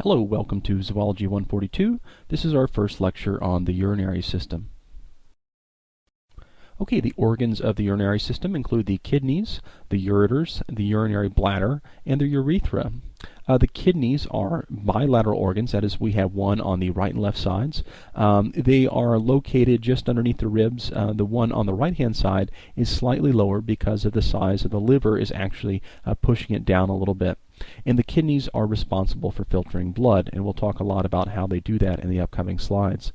Hello, welcome to Zoology 142. This is our first lecture on the urinary system. Okay, the organs of the urinary system include the kidneys, the ureters, the urinary bladder, and the urethra. The kidneys are bilateral organs, that is, we have one on the right and left sides. They are located just underneath the ribs. The one on the right-hand side is slightly lower because of the size of the liver is actually pushing it down a little bit. And the kidneys are responsible for filtering blood, and we'll talk a lot about how they do that in the upcoming slides.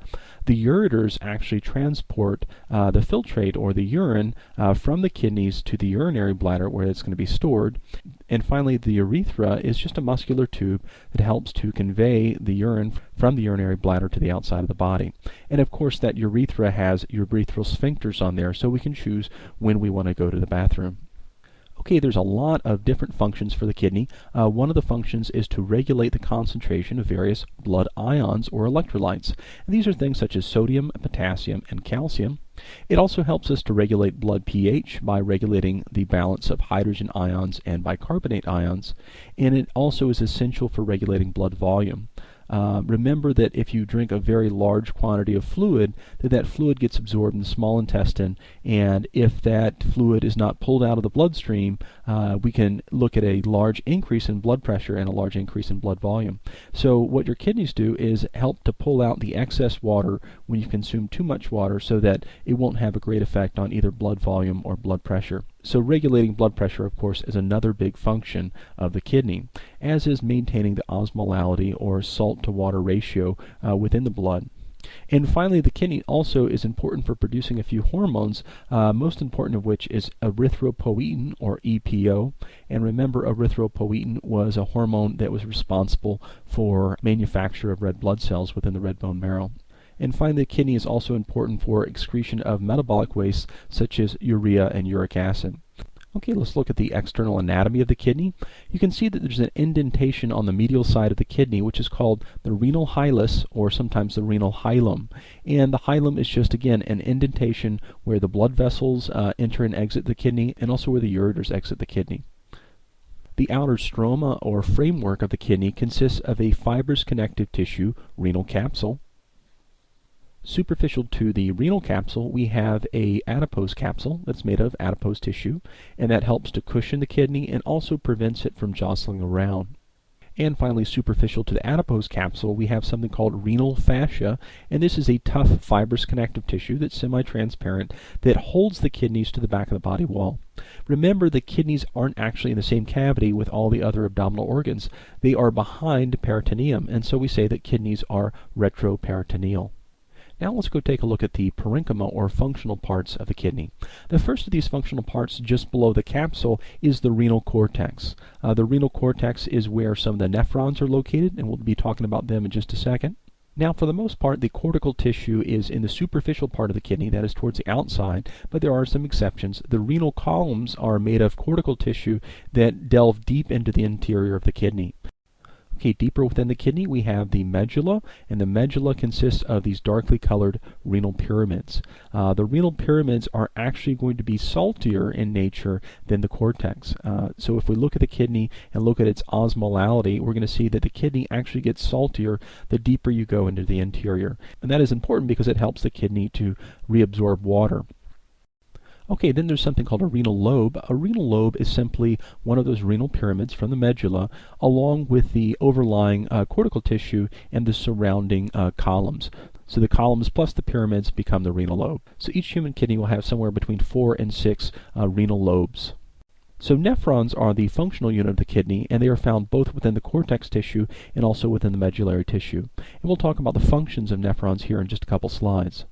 The ureters actually transport the filtrate or the urine from the kidneys to the urinary bladder where it's going to be stored. And finally, the urethra is just a muscular tube that helps to convey the urine from the urinary bladder to the outside of the body. And of course, that urethra has urethral sphincters on there, so we can choose when we want to go to the bathroom. Okay, there's a lot of different functions for the kidney. One of the functions is to regulate the concentration of various blood ions or electrolytes. And these are things such as sodium, potassium, and calcium. It also helps us to regulate blood pH by regulating the balance of hydrogen ions and bicarbonate ions. And it also is essential for regulating blood volume. Remember that if you drink a very large quantity of fluid, that fluid gets absorbed in the small intestine, and if that fluid is not pulled out of the bloodstream, we can look at a large increase in blood pressure and a large increase in blood volume. So what your kidneys do is help to pull out the excess water when you consume too much water so that it won't have a great effect on either blood volume or blood pressure. So regulating blood pressure, of course, is another big function of the kidney, as is maintaining the osmolality or salt-to-water ratio within the blood. And finally, the kidney also is important for producing a few hormones, most important of which is erythropoietin, or EPO. And remember, erythropoietin was a hormone that was responsible for manufacture of red blood cells within the red bone marrow. And finally, the kidney is also important for excretion of metabolic wastes such as urea and uric acid. Okay, let's look at the external anatomy of the kidney. You can see that there's an indentation on the medial side of the kidney, which is called the renal hilus, or sometimes the renal hilum. And the hilum is just, again, an indentation where the blood vessels enter and exit the kidney, and also where the ureters exit the kidney. The outer stroma, or framework of the kidney, consists of a fibrous connective tissue, renal capsule. Superficial to the renal capsule, we have a adipose capsule that's made of adipose tissue, and that helps to cushion the kidney and also prevents it from jostling around. And finally, superficial to the adipose capsule, we have something called renal fascia, and this is a tough fibrous connective tissue that's semi-transparent that holds the kidneys to the back of the body wall. Remember, the kidneys aren't actually in the same cavity with all the other abdominal organs. They are behind peritoneum, and so we say that kidneys are retroperitoneal. Now let's go take a look at the parenchyma, or functional parts of the kidney. The first of these functional parts, just below the capsule, is the renal cortex. The renal cortex is where some of the nephrons are located, and we'll be talking about them in just a second. Now, for the most part, the cortical tissue is in the superficial part of the kidney, that is towards the outside, but there are some exceptions. The renal columns are made of cortical tissue that delve deep into the interior of the kidney. Okay, deeper within the kidney, we have the medulla, and the medulla consists of these darkly colored renal pyramids. The renal pyramids are actually going to be saltier in nature than the cortex. So if we look at the kidney and look at its osmolality, we're going to see that the kidney actually gets saltier the deeper you go into the interior. And that is important because it helps the kidney to reabsorb water. Okay, then there's something called a renal lobe. A renal lobe is simply one of those renal pyramids from the medulla, along with the overlying cortical tissue and the surrounding columns. So the columns plus the pyramids become the renal lobe. So each human kidney will have somewhere between 4 and 6 renal lobes. So nephrons are the functional unit of the kidney, and they are found both within the cortex tissue and also within the medullary tissue. And we'll talk about the functions of nephrons here in just a couple slides.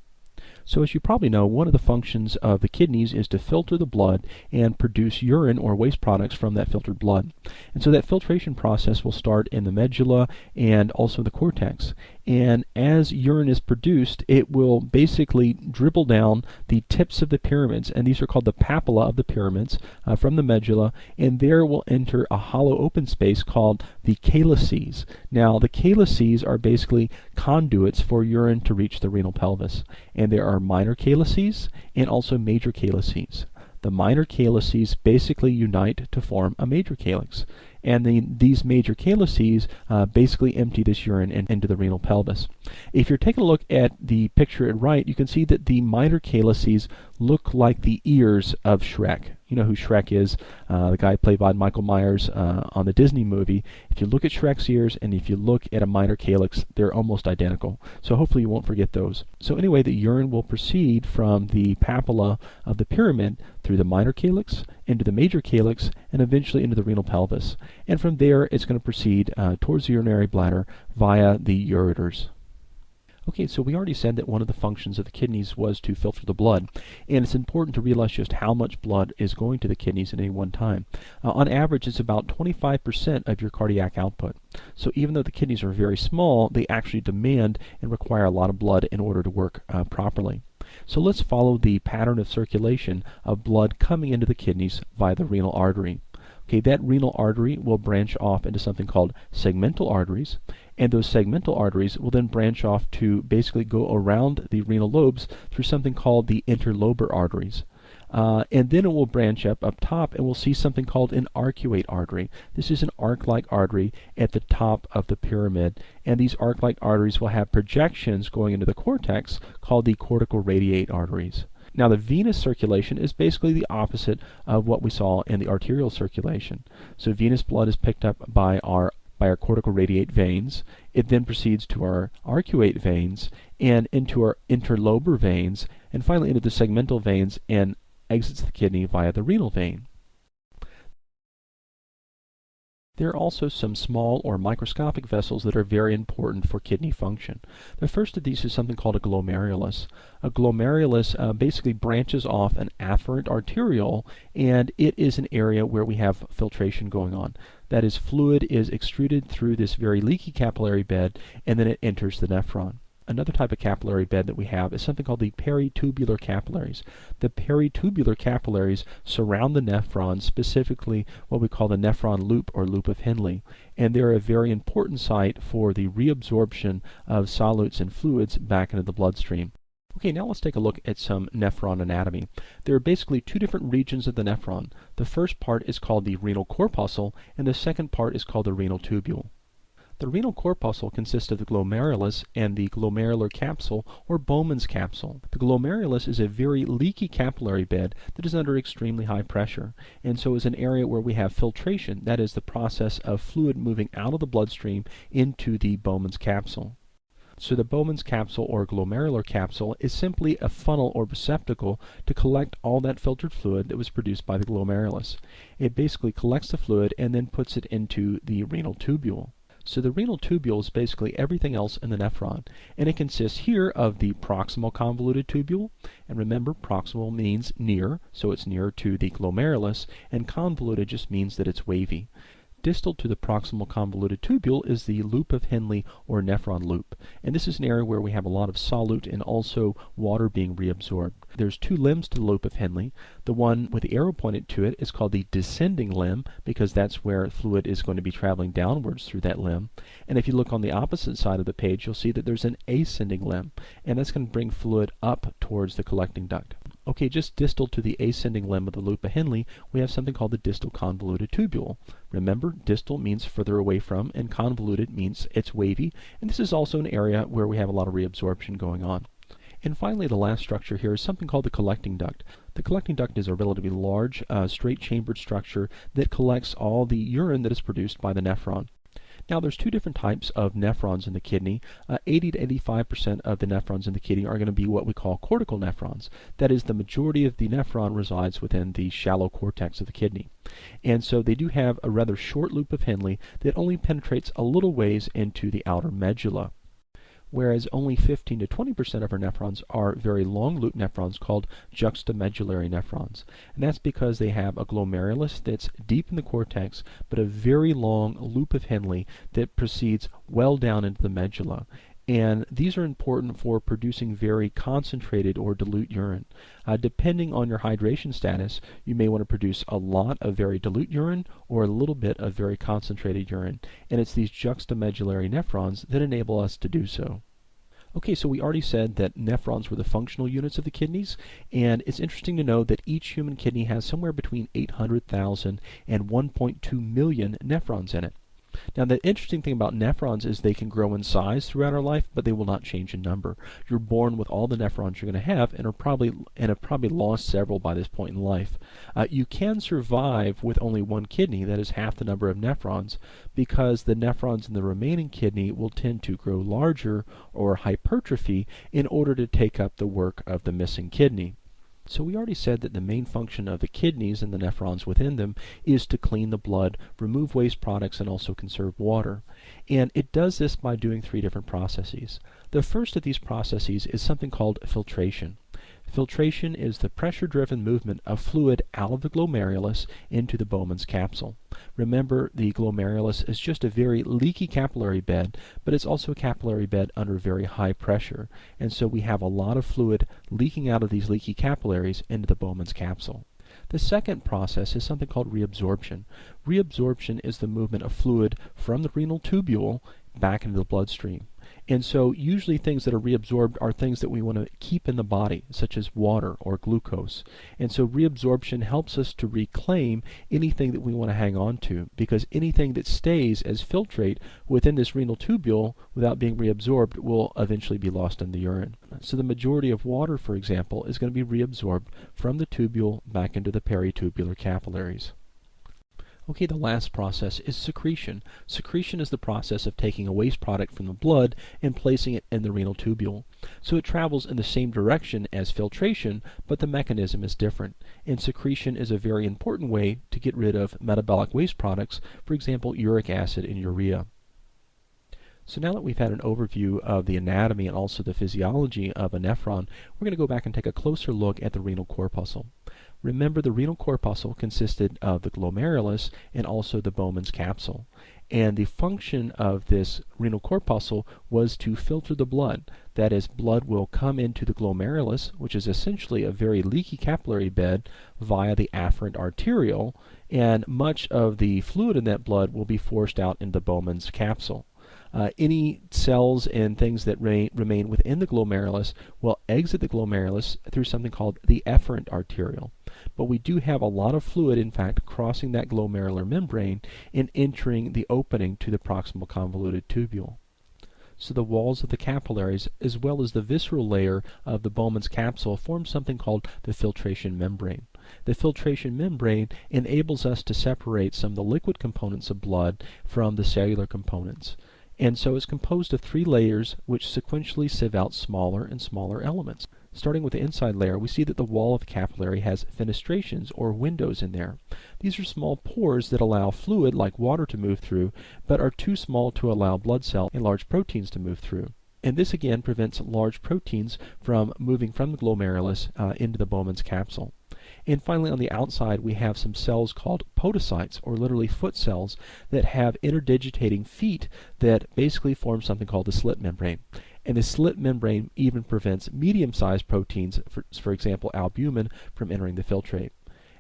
So as you probably know, one of the functions of the kidneys is to filter the blood and produce urine or waste products from that filtered blood. And so that filtration process will start in the medulla and also the cortex. And as urine is produced, it will basically dribble down the tips of the pyramids, and these are called the papilla of the pyramids from the medulla, and there will enter a hollow open space called the calyces. Now, the calyces are basically conduits for urine to reach the renal pelvis, and there are minor calyces and also major calyces. The minor calyces basically unite to form a major calyx. And these major calyces basically empty this urine into the renal pelvis. If you're taking a look at the picture at right, you can see that the minor calyces look like the ears of Shrek. You know who Shrek is, the guy played by Michael Myers on the Disney movie. If you look at Shrek's ears and if you look at a minor calyx, they're almost identical. So hopefully you won't forget those. So anyway, the urine will proceed from the papilla of the pyramid through the minor calyx, into the major calyx, and eventually into the renal pelvis. And from there, it's going to proceed towards the urinary bladder via the ureters. Okay, so we already said that one of the functions of the kidneys was to filter the blood, and it's important to realize just how much blood is going to the kidneys at any one time. On average, it's about 25% of your cardiac output. So even though the kidneys are very small, they actually demand and require a lot of blood in order to work properly. So let's follow the pattern of circulation of blood coming into the kidneys via the renal artery. Okay, that renal artery will branch off into something called segmental arteries, and those segmental arteries will then branch off to basically go around the renal lobes through something called the interlobar arteries. And then it will branch up top, and we'll see something called an arcuate artery. This is an arc-like artery at the top of the pyramid, and these arc-like arteries will have projections going into the cortex called the cortical radiate arteries. Now, the venous circulation is basically the opposite of what we saw in the arterial circulation. So venous blood is picked up by our cortical radiate veins. It then proceeds to our arcuate veins and into our interlobar veins, and finally into the segmental veins and exits the kidney via the renal vein. There are also some small or microscopic vessels that are very important for kidney function. The first of these is something called a glomerulus. A glomerulus basically branches off an afferent arteriole, and it is an area where we have filtration going on. That is, fluid is extruded through this very leaky capillary bed, and then it enters the nephron. Another type of capillary bed that we have is something called the peritubular capillaries. The peritubular capillaries surround the nephron, specifically what we call the nephron loop or loop of Henle, and they're a very important site for the reabsorption of solutes and fluids back into the bloodstream. Okay, now let's take a look at some nephron anatomy. There are basically two different regions of the nephron. The first part is called the renal corpuscle, and the second part is called the renal tubule. The renal corpuscle consists of the glomerulus and the glomerular capsule, or Bowman's capsule. The glomerulus is a very leaky capillary bed that is under extremely high pressure, and so is an area where we have filtration, that is the process of fluid moving out of the bloodstream into the Bowman's capsule. So the Bowman's capsule or glomerular capsule is simply a funnel or receptacle to collect all that filtered fluid that was produced by the glomerulus. It basically collects the fluid and then puts it into the renal tubule. So the renal tubule is basically everything else in the nephron, and it consists here of the proximal convoluted tubule, and remember proximal means near, so it's near to the glomerulus, and convoluted just means that it's wavy. Distal to the proximal convoluted tubule is the loop of Henle or nephron loop, and this is an area where we have a lot of solute and also water being reabsorbed. There's two limbs to the loop of Henle. The one with the arrow pointed to it is called the descending limb, because that's where fluid is going to be traveling downwards through that limb. And if you look on the opposite side of the page, you'll see that there's an ascending limb, and that's going to bring fluid up towards the collecting duct. Okay, just distal to the ascending limb of the loop of Henle, we have something called the distal convoluted tubule. Remember, distal means further away from, and convoluted means it's wavy, and this is also an area where we have a lot of reabsorption going on. And finally, the last structure here is something called the collecting duct. The collecting duct is a relatively large, straight-chambered structure that collects all the urine that is produced by the nephron. Now, there's two different types of nephrons in the kidney. 80 to 85% of the nephrons in the kidney are going to be what we call cortical nephrons. That is, the majority of the nephron resides within the shallow cortex of the kidney. And so they do have a rather short loop of Henle that only penetrates a little ways into the outer medulla, whereas only 15 to 20% of our nephrons are very long loop nephrons called juxtamedullary nephrons. And that's because they have a glomerulus that's deep in the cortex, but a very long loop of Henle that proceeds well down into the medulla. And these are important for producing very concentrated or dilute urine. Depending on your hydration status, you may want to produce a lot of very dilute urine or a little bit of very concentrated urine. And it's these juxtamedullary nephrons that enable us to do so. Okay, so we already said that nephrons were the functional units of the kidneys, and it's interesting to know that each human kidney has somewhere between 800,000 and 1.2 million nephrons in it. Now, the interesting thing about nephrons is they can grow in size throughout our life, but they will not change in number. You're born with all the nephrons you're going to have, and have probably lost several by this point in life. You can survive with only one kidney, that is half the number of nephrons, because the nephrons in the remaining kidney will tend to grow larger or hypertrophy in order to take up the work of the missing kidney. So we already said that the main function of the kidneys and the nephrons within them is to clean the blood, remove waste products, and also conserve water. And it does this by doing three different processes. The first of these processes is something called filtration. Filtration is the pressure-driven movement of fluid out of the glomerulus into the Bowman's capsule. Remember, the glomerulus is just a very leaky capillary bed, but it's also a capillary bed under very high pressure, and so we have a lot of fluid leaking out of these leaky capillaries into the Bowman's capsule. The second process is something called reabsorption. Reabsorption is the movement of fluid from the renal tubule back into the bloodstream. And so usually things that are reabsorbed are things that we want to keep in the body, such as water or glucose. And so reabsorption helps us to reclaim anything that we want to hang on to, because anything that stays as filtrate within this renal tubule without being reabsorbed will eventually be lost in the urine. So the majority of water, for example, is going to be reabsorbed from the tubule back into the peritubular capillaries. Okay, the last process is secretion. Secretion is the process of taking a waste product from the blood and placing it in the renal tubule. So it travels in the same direction as filtration, but the mechanism is different. And secretion is a very important way to get rid of metabolic waste products, for example, uric acid and urea. So now that we've had an overview of the anatomy and also the physiology of a nephron, we're going to go back and take a closer look at the renal corpuscle. Remember, the renal corpuscle consisted of the glomerulus and also the Bowman's capsule. And the function of this renal corpuscle was to filter the blood. That is, blood will come into the glomerulus, which is essentially a very leaky capillary bed, via the afferent arteriole, and much of the fluid in that blood will be forced out into the Bowman's capsule. Any cells and things that remain within the glomerulus will exit the glomerulus through something called the efferent arteriole. But we do have a lot of fluid, in fact, crossing that glomerular membrane and entering the opening to the proximal convoluted tubule. So the walls of the capillaries, as well as the visceral layer of the Bowman's capsule, form something called the filtration membrane. The filtration membrane enables us to separate some of the liquid components of blood from the cellular components. And so it's composed of three layers which sequentially sieve out smaller and smaller elements. Starting with the inside layer, we see that the wall of the capillary has fenestrations or windows in there. These are small pores that allow fluid like water to move through, but are too small to allow blood cells and large proteins to move through. And this again prevents large proteins from moving from the glomerulus into the Bowman's capsule. And finally, on the outside, we have some cells called podocytes, or literally foot cells, that have interdigitating feet that basically form something called the slit membrane. And the slit membrane even prevents medium-sized proteins, for example, albumin, from entering the filtrate.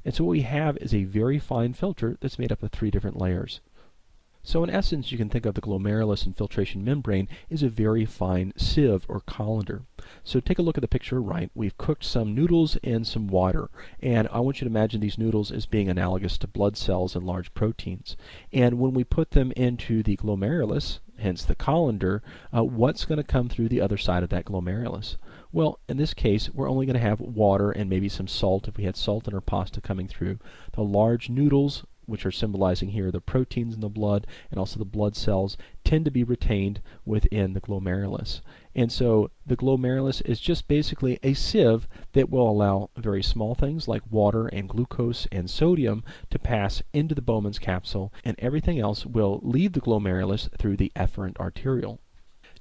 And so what we have is a very fine filter that's made up of three different layers. So in essence, you can think of the glomerulus and filtration membrane as a very fine sieve or colander. So take a look at the picture right. We've cooked some noodles in some water, and I want you to imagine these noodles as being analogous to blood cells and large proteins. And when we put them into the glomerulus, hence the colander, what's going to come through the other side of that glomerulus? Well, in this case, we're only going to have water and maybe some salt if we had salt in our pasta coming through. The large noodles, which are symbolizing here the proteins in the blood and also the blood cells, tend to be retained within the glomerulus. And so the glomerulus is just basically a sieve that will allow very small things like water and glucose and sodium to pass into the Bowman's capsule, and everything else will leave the glomerulus through the efferent arteriole.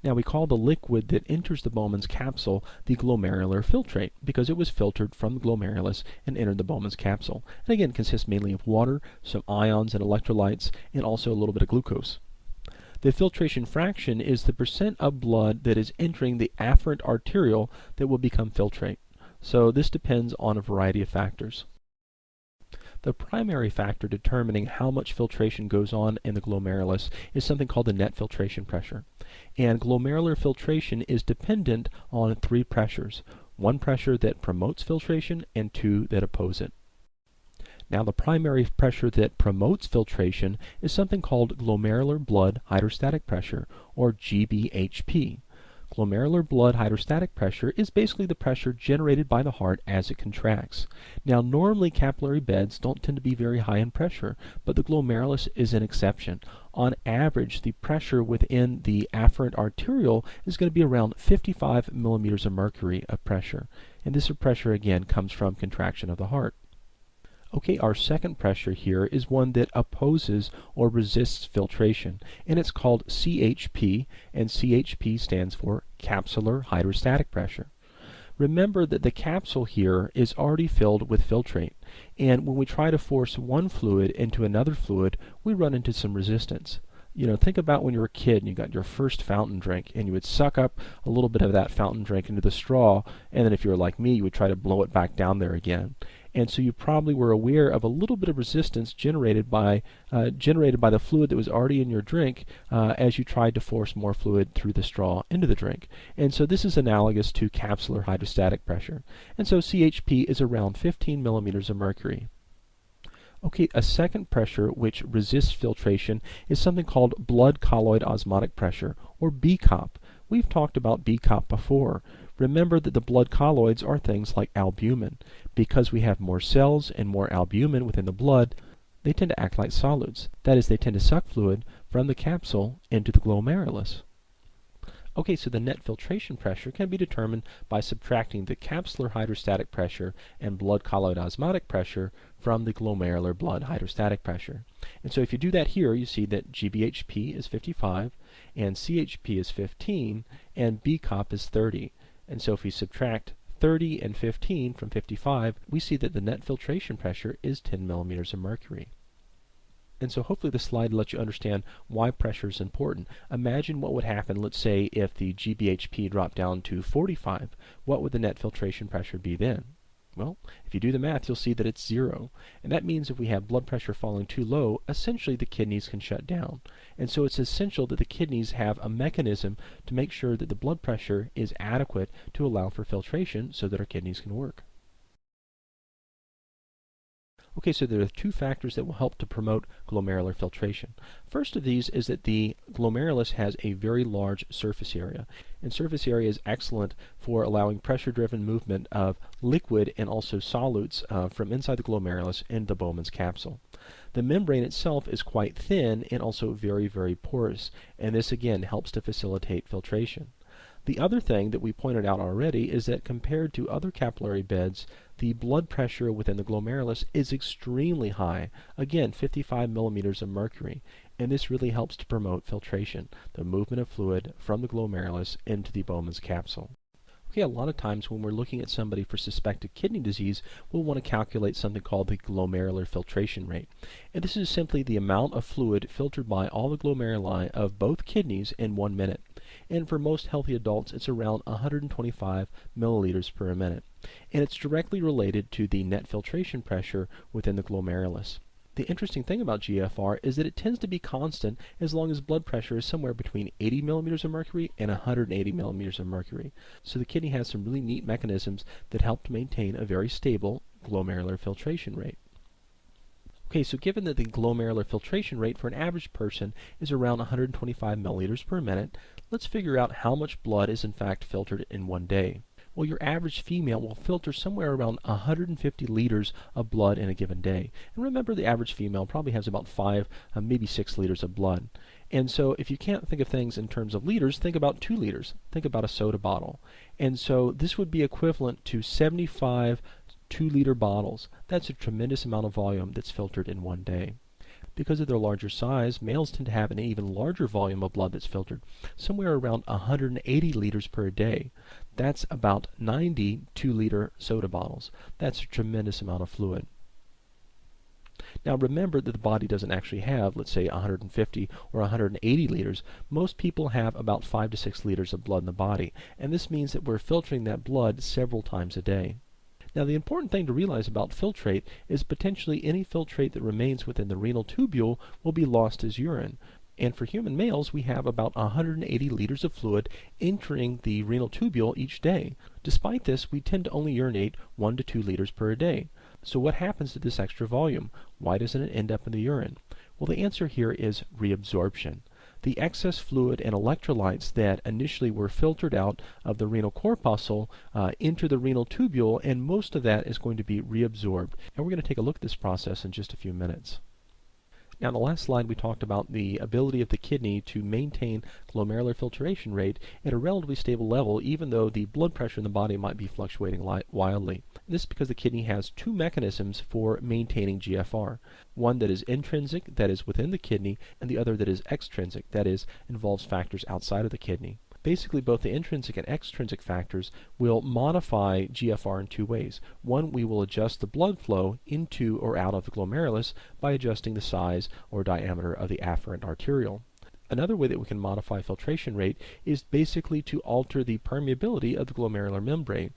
Now, we call the liquid that enters the Bowman's capsule the glomerular filtrate because it was filtered from the glomerulus and entered the Bowman's capsule. And again, it consists mainly of water, some ions and electrolytes, and also a little bit of glucose. The filtration fraction is the percent of blood that is entering the afferent arteriole that will become filtrate. So this depends on a variety of factors. The primary factor determining how much filtration goes on in the glomerulus is something called the net filtration pressure. And glomerular filtration is dependent on three pressures: one pressure that promotes filtration and two that oppose it. Now, the primary pressure that promotes filtration is something called glomerular blood hydrostatic pressure, or GBHP. Glomerular blood hydrostatic pressure is basically the pressure generated by the heart as it contracts. Now, normally capillary beds don't tend to be very high in pressure, but the glomerulus is an exception. On average, the pressure within the afferent arteriole is going to be around 55 millimeters of mercury of pressure. And this pressure, again, comes from contraction of the heart. Okay, our second pressure here is one that opposes or resists filtration, and it's called CHP, and CHP stands for capsular hydrostatic pressure. Remember that the capsule here is already filled with filtrate, and when we try to force one fluid into another fluid, we run into some resistance. You know, think about when you were a kid and you got your first fountain drink, and you would suck up a little bit of that fountain drink into the straw, and then if you were like me, you would try to blow it back down there again. And so you probably were aware of a little bit of resistance generated by the fluid that was already in your drink as you tried to force more fluid through the straw into the drink. And so this is analogous to capsular hydrostatic pressure. And so CHP is around 15 millimeters of mercury. Okay, a second pressure which resists filtration is something called blood colloid osmotic pressure, or BCOP. We've talked about BCOP before. Remember that the blood colloids are things like albumin. Because we have more cells and more albumin within the blood, they tend to act like solids. That is, they tend to suck fluid from the capsule into the glomerulus. Okay, so the net filtration pressure can be determined by subtracting the capsular hydrostatic pressure and blood colloid osmotic pressure from the glomerular blood hydrostatic pressure. And so if you do that here, you see that GBHP is 55, and CHP is 15, and BCOP is 30. And so if we subtract 30 and 15 from 55, we see that the net filtration pressure is 10 millimeters of mercury. And so hopefully this slide lets you understand why pressure is important. Imagine what would happen, let's say, if the GBHP dropped down to 45. What would the net filtration pressure be then? Well, if you do the math, you'll see that it's 0. And that means if we have blood pressure falling too low, essentially the kidneys can shut down. And so it's essential that the kidneys have a mechanism to make sure that the blood pressure is adequate to allow for filtration so that our kidneys can work. Okay, so there are two factors that will help to promote glomerular filtration. First of these is that the glomerulus has a very large surface area, and surface area is excellent for allowing pressure-driven movement of liquid and also solutes from inside the glomerulus into the Bowman's capsule. The membrane itself is quite thin and also very, very porous, and this again helps to facilitate filtration. The other thing that we pointed out already is that compared to other capillary beds, the blood pressure within the glomerulus is extremely high, again 55 millimeters of mercury, and this really helps to promote filtration, the movement of fluid from the glomerulus into the Bowman's capsule. Okay, a lot of times when we're looking at somebody for suspected kidney disease, we'll want to calculate something called the glomerular filtration rate. And this is simply the amount of fluid filtered by all the glomeruli of both kidneys in 1 minute. And for most healthy adults, it's around 125 milliliters per minute. And it's directly related to the net filtration pressure within the glomerulus. The interesting thing about GFR is that it tends to be constant as long as blood pressure is somewhere between 80 millimeters of mercury and 180 millimeters of mercury. So the kidney has some really neat mechanisms that help to maintain a very stable glomerular filtration rate. Okay, so given that the glomerular filtration rate for an average person is around 125 milliliters per minute, let's figure out how much blood is in fact filtered in 1 day. Well, your average female will filter somewhere around 150 liters of blood in a given day. And remember, the average female probably has about 5, maybe 6 liters of blood. And so if you can't think of things in terms of liters, think about 2 liters. Think about a soda bottle. And so this would be equivalent to 75 2-liter bottles. That's a tremendous amount of volume that's filtered in 1 day. Because of their larger size, males tend to have an even larger volume of blood that's filtered, somewhere around 180 liters per day. That's about 90 2-liter soda bottles. That's a tremendous amount of fluid. Now remember that the body doesn't actually have, let's say, 150 or 180 liters. Most people have about 5 to 6 liters of blood in the body, and this means that we're filtering that blood several times a day. Now, the important thing to realize about filtrate is potentially any filtrate that remains within the renal tubule will be lost as urine. And for human males, we have about 180 liters of fluid entering the renal tubule each day. Despite this, we tend to only urinate 1 to 2 liters per day. So what happens to this extra volume? Why doesn't it end up in the urine? Well, the answer here is reabsorption. The excess fluid and electrolytes that initially were filtered out of the renal corpuscle into the renal tubule, and most of that is going to be reabsorbed. And we're going to take a look at this process in just a few minutes. Now, in the last slide, we talked about the ability of the kidney to maintain glomerular filtration rate at a relatively stable level, even though the blood pressure in the body might be fluctuating wildly. And this is because the kidney has two mechanisms for maintaining GFR. One that is intrinsic, that is within the kidney, and the other that is extrinsic, that is, involves factors outside of the kidney. Basically, both the intrinsic and extrinsic factors will modify GFR in two ways. One, we will adjust the blood flow into or out of the glomerulus by adjusting the size or diameter of the afferent arteriole. Another way that we can modify filtration rate is basically to alter the permeability of the glomerular membrane.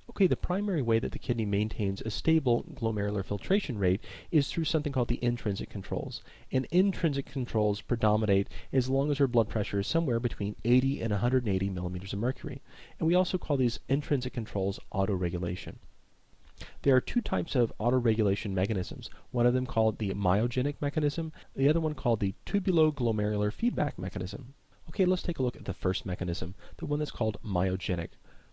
Okay, the primary way that the kidney maintains a stable glomerular filtration rate is through something called the intrinsic controls. And intrinsic controls predominate as long as our blood pressure is somewhere between 80 and 180 millimeters of mercury. And we also call these intrinsic controls autoregulation. There are two types of autoregulation mechanisms, one of them called the myogenic mechanism, the other one called the tubuloglomerular feedback mechanism. Okay, let's take a look at the first mechanism, the one that's called myogenic.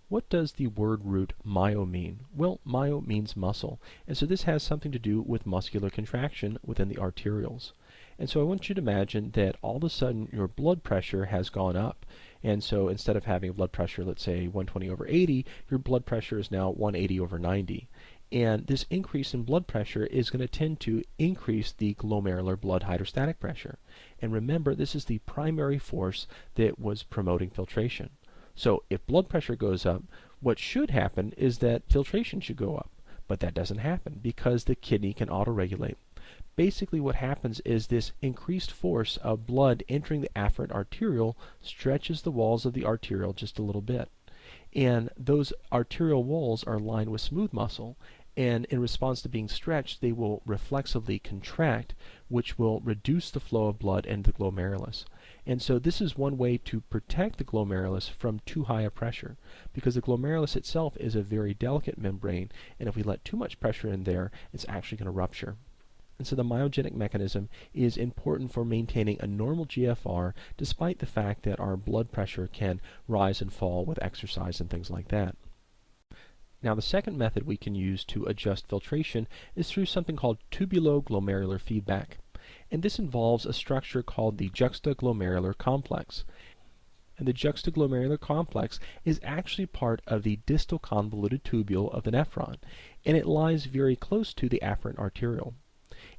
What does the word root myo mean? Well, myo means muscle, and so this has something to do with muscular contraction within the arterioles. And so I want you to imagine that all of a sudden your blood pressure has gone up. And so instead of having a blood pressure, let's say 120 over 80, your blood pressure is now 180 over 90. And this increase in blood pressure is going to tend to increase the glomerular blood hydrostatic pressure. And remember, this is the primary force that was promoting filtration. So if blood pressure goes up, what should happen is that filtration should go up. But that doesn't happen because the kidney can autoregulate. Basically what happens is this increased force of blood entering the afferent arteriole stretches the walls of the arteriole just a little bit. And those arterial walls are lined with smooth muscle. And in response to being stretched, they will reflexively contract, which will reduce the flow of blood into the glomerulus. And so this is one way to protect the glomerulus from too high a pressure, because the glomerulus itself is a very delicate membrane, and if we let too much pressure in there, it's actually going to rupture. And so the myogenic mechanism is important for maintaining a normal GFR, despite the fact that our blood pressure can rise and fall with exercise and things like that. Now, the second method we can use to adjust filtration is through something called tubuloglomerular feedback. And this involves a structure called the juxtaglomerular complex. And the juxtaglomerular complex is actually part of the distal convoluted tubule of the nephron, and it lies very close to the afferent arteriole.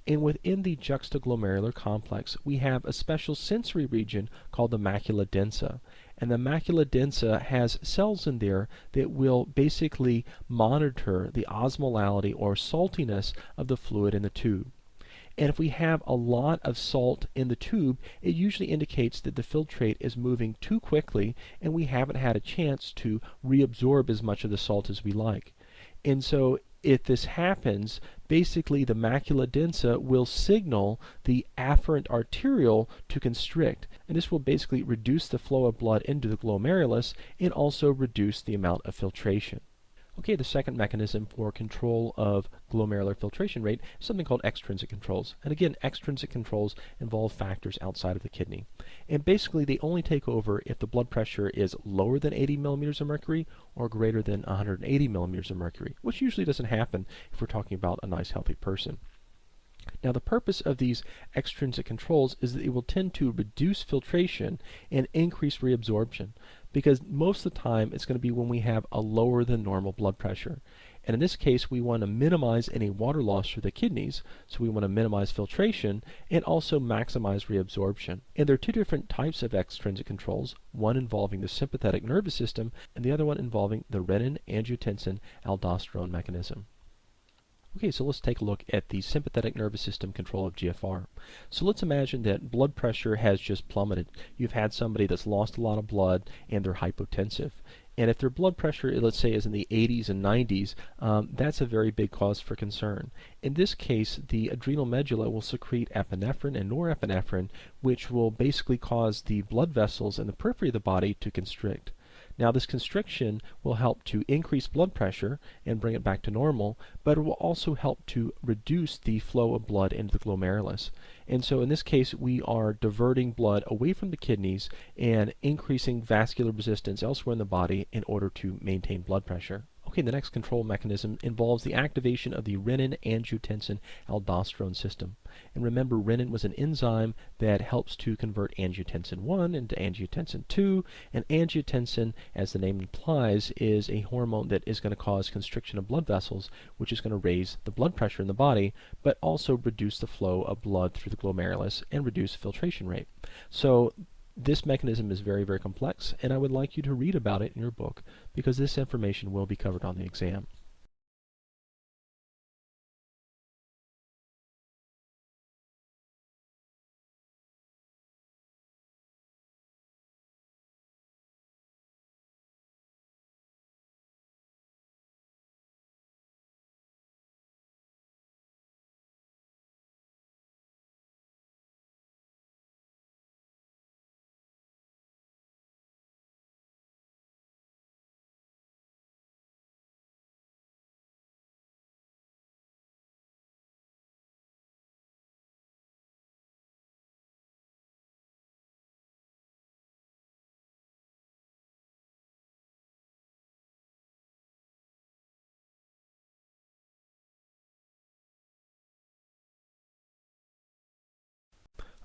And within the juxtaglomerular complex, we have a special sensory region called the macula densa. And the macula densa has cells in there that will basically monitor the osmolality or saltiness of the fluid in the tube. And if we have a lot of salt in the tube, it usually indicates that the filtrate is moving too quickly and we haven't had a chance to reabsorb as much of the salt as we like. And so if this happens, basically the macula densa will signal the afferent arteriole to constrict. And this will basically reduce the flow of blood into the glomerulus and also reduce the amount of filtration. Okay, the second mechanism for control of glomerular filtration rate is something called extrinsic controls. And again, extrinsic controls involve factors outside of the kidney. And basically, they only take over if the blood pressure is lower than 80 millimeters of mercury or greater than 180 millimeters of mercury, which usually doesn't happen if we're talking about a nice, healthy person. Now, the purpose of these extrinsic controls is that it will tend to reduce filtration and increase reabsorption, because most of the time it's going to be when we have a lower than normal blood pressure. And in this case, we want to minimize any water loss through the kidneys, so we want to minimize filtration and also maximize reabsorption. And there are two different types of extrinsic controls, one involving the sympathetic nervous system and the other one involving the renin-angiotensin-aldosterone mechanism. Okay, so let's take a look at the sympathetic nervous system control of GFR. So let's imagine that blood pressure has just plummeted. You've had somebody that's lost a lot of blood and they're hypotensive. And if their blood pressure, let's say, is in the 80s and 90s, that's a very big cause for concern. In this case, the adrenal medulla will secrete epinephrine and norepinephrine, which will basically cause the blood vessels in the periphery of the body to constrict. Now, this constriction will help to increase blood pressure and bring it back to normal, but it will also help to reduce the flow of blood into the glomerulus. And so in this case, we are diverting blood away from the kidneys and increasing vascular resistance elsewhere in the body in order to maintain blood pressure. Okay, the next control mechanism involves the activation of the renin-angiotensin-aldosterone system. And remember, renin was an enzyme that helps to convert angiotensin 1 into angiotensin 2, and angiotensin, as the name implies, is a hormone that is going to cause constriction of blood vessels, which is going to raise the blood pressure in the body, but also reduce the flow of blood through the glomerulus and reduce filtration rate. So this mechanism is very, very complex, and I would like you to read about it in your book because this information will be covered on the exam.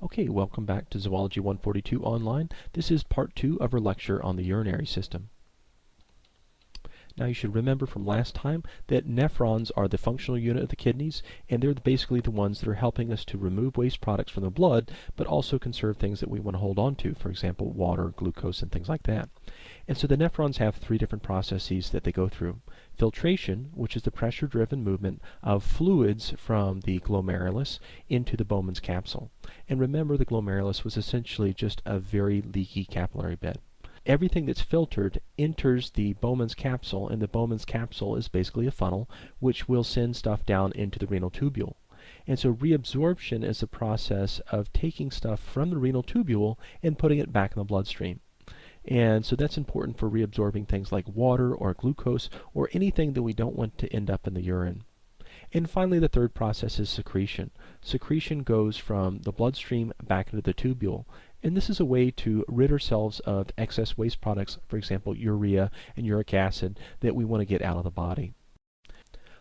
Okay, welcome back to Zoology 142 Online. This is part 2 of our lecture on the urinary system. Now you should remember from last time that nephrons are the functional unit of the kidneys, and they're basically the ones that are helping us to remove waste products from the blood, but also conserve things that we want to hold on to, for example, water, glucose, and things like that. And so the nephrons have 3 different processes that they go through. Filtration, which is the pressure-driven movement of fluids from the glomerulus into the Bowman's capsule. And remember, the glomerulus was essentially just a very leaky capillary bed. Everything that's filtered enters the Bowman's capsule, and the Bowman's capsule is basically a funnel which will send stuff down into the renal tubule. And so reabsorption is the process of taking stuff from the renal tubule and putting it back in the bloodstream. And so that's important for reabsorbing things like water or glucose or anything that we don't want to end up in the urine. And finally, the third process is secretion. Secretion goes from the bloodstream back into the tubule. And this is a way to rid ourselves of excess waste products, for example, urea and uric acid, that we want to get out of the body.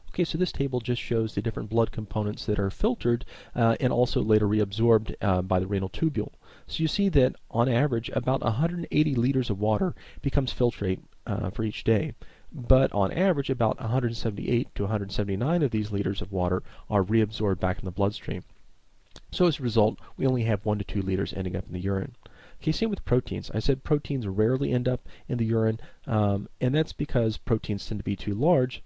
Okay, so this table just shows the different blood components that are filtered and also later reabsorbed by the renal tubule. So you see that on average about 180 liters of water becomes filtrate for each day. But on average about 178 to 179 of these liters of water are reabsorbed back in the bloodstream. So as a result, we only have 1 to 2 liters ending up in the urine. Okay, same with proteins. I said proteins rarely end up in the urine, and that's because proteins tend to be too large.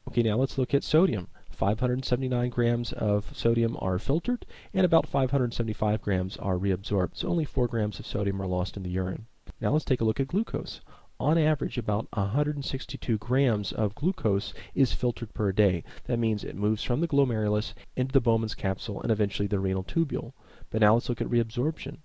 Okay, now let's look at sodium. 579 grams of sodium are filtered, and about 575 grams are reabsorbed. So only 4 grams of sodium are lost in the urine. Now let's take a look at glucose. On average, about 162 grams of glucose is filtered per day. That means it moves from the glomerulus into the Bowman's capsule and eventually the renal tubule. But now let's look at reabsorption.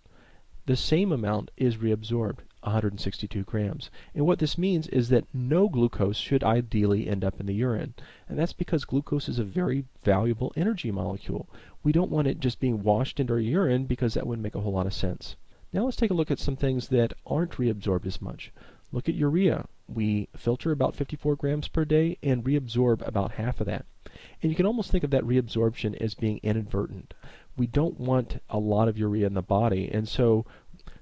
The same amount is reabsorbed, 162 grams. And what this means is that no glucose should ideally end up in the urine. And that's because glucose is a very valuable energy molecule. We don't want it just being washed into our urine because that wouldn't make a whole lot of sense. Now let's take a look at some things that aren't reabsorbed as much. Look at urea. We filter about 54 grams per day and reabsorb about half of that. And you can almost think of that reabsorption as being inadvertent. We don't want a lot of urea in the body, and so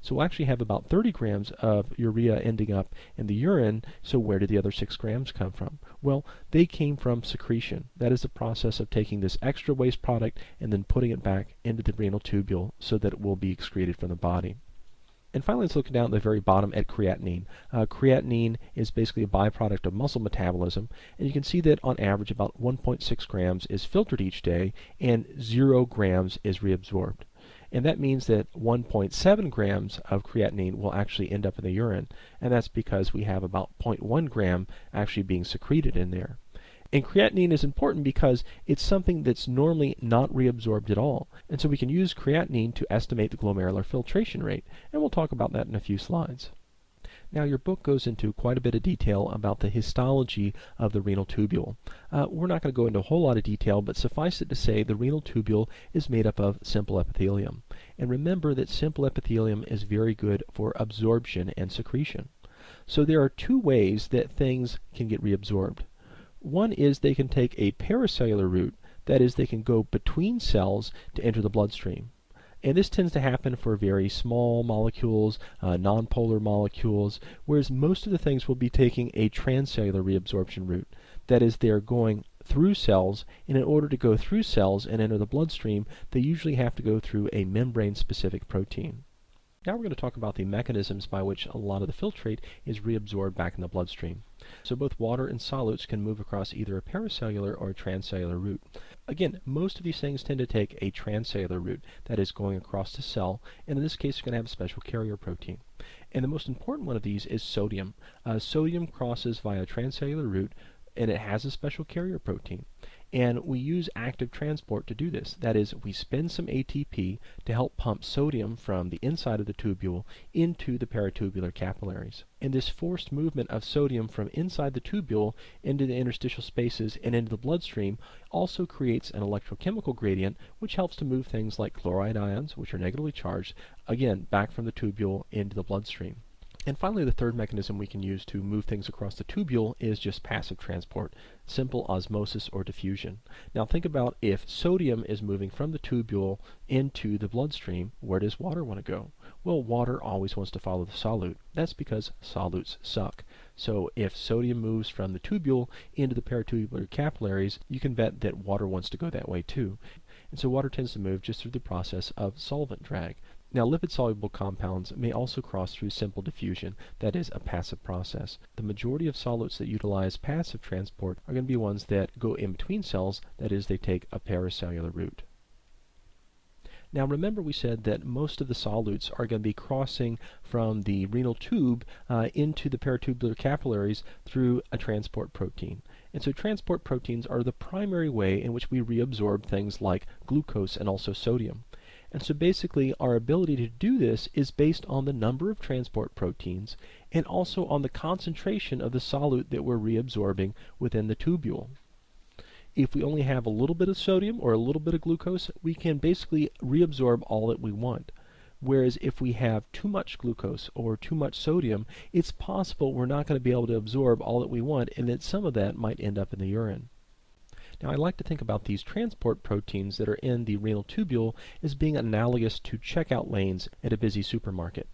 we'll actually have about 30 grams of urea ending up in the urine. So where did the other 6 grams come from? Well, they came from secretion. That is the process of taking this extra waste product and then putting it back into the renal tubule so that it will be excreted from the body. And finally, let's look down at the very bottom at creatinine. Creatinine is basically a byproduct of muscle metabolism, and you can see that on average about 1.6 grams is filtered each day and 0 grams is reabsorbed. And that means that 1.7 grams of creatinine will actually end up in the urine, and that's because we have about 0.1 gram actually being secreted in there. And creatinine is important because it's something that's normally not reabsorbed at all. And so we can use creatinine to estimate the glomerular filtration rate. And we'll talk about that in a few slides. Now, your book goes into quite a bit of detail about the histology of the renal tubule. We're not going to go into a whole lot of detail, but suffice it to say the renal tubule is made up of simple epithelium. And remember that simple epithelium is very good for absorption and secretion. So there are two ways that things can get reabsorbed. One is they can take a paracellular route, that is, they can go between cells to enter the bloodstream. And this tends to happen for very small molecules, nonpolar molecules, whereas most of the things will be taking a transcellular reabsorption route. That is, they're going through cells, and in order to go through cells and enter the bloodstream, they usually have to go through a membrane-specific protein. Now we're going to talk about the mechanisms by which a lot of the filtrate is reabsorbed back in the bloodstream. So both water and solutes can move across either a paracellular or a transcellular route. Again, most of these things tend to take a transcellular route, that is going across the cell, and in this case you're going to have a special carrier protein. And the most important one of these is sodium. Sodium crosses via a transcellular route, and it has a special carrier protein. And we use active transport to do this. That is, we spend some ATP to help pump sodium from the inside of the tubule into the peritubular capillaries. And this forced movement of sodium from inside the tubule into the interstitial spaces and into the bloodstream also creates an electrochemical gradient, which helps to move things like chloride ions, which are negatively charged, again, back from the tubule into the bloodstream. And finally, the third mechanism we can use to move things across the tubule is just passive transport, simple osmosis or diffusion. Now think about if sodium is moving from the tubule into the bloodstream, where does water want to go? Well, water always wants to follow the solute. That's because solutes suck. So if sodium moves from the tubule into the peritubular capillaries, you can bet that water wants to go that way too. And so water tends to move just through the process of solvent drag. Now, lipid-soluble compounds may also cross through simple diffusion, that is, a passive process. The majority of solutes that utilize passive transport are going to be ones that go in between cells, that is, they take a paracellular route. Now remember we said that most of the solutes are going to be crossing from the renal tube into the peritubular capillaries through a transport protein. And so transport proteins are the primary way in which we reabsorb things like glucose and also sodium. And so basically our ability to do this is based on the number of transport proteins and also on the concentration of the solute that we're reabsorbing within the tubule. If we only have a little bit of sodium or a little bit of glucose, we can basically reabsorb all that we want. Whereas if we have too much glucose or too much sodium, it's possible we're not going to be able to absorb all that we want, and that some of that might end up in the urine. Now, I like to think about these transport proteins that are in the renal tubule as being analogous to checkout lanes at a busy supermarket.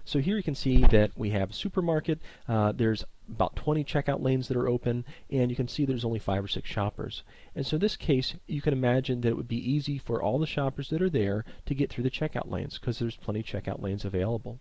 So here you can see that we have a supermarket. There's about 20 checkout lanes that are open, and you can see there's only 5 or 6 shoppers. And so in this case, you can imagine that it would be easy for all the shoppers that are there to get through the checkout lanes because there's plenty of checkout lanes available.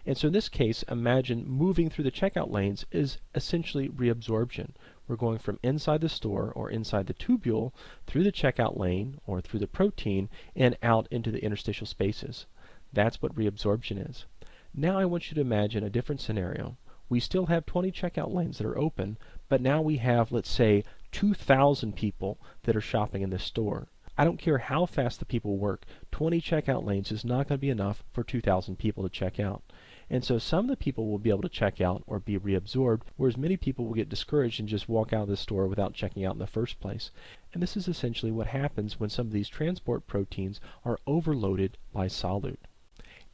And so in this case, imagine moving through the checkout lanes is essentially reabsorption. We're going from inside the store or inside the tubule through the checkout lane or through the protein and out into the interstitial spaces. That's what reabsorption is. Now I want you to imagine a different scenario. We still have 20 checkout lanes that are open, but now we have, let's say, 2,000 people that are shopping in this store. I don't care how fast the people work, 20 checkout lanes is not going to be enough for 2,000 people to check out. And so some of the people will be able to check out or be reabsorbed, whereas many people will get discouraged and just walk out of the store without checking out in the first place. And this is essentially what happens when some of these transport proteins are overloaded by solute.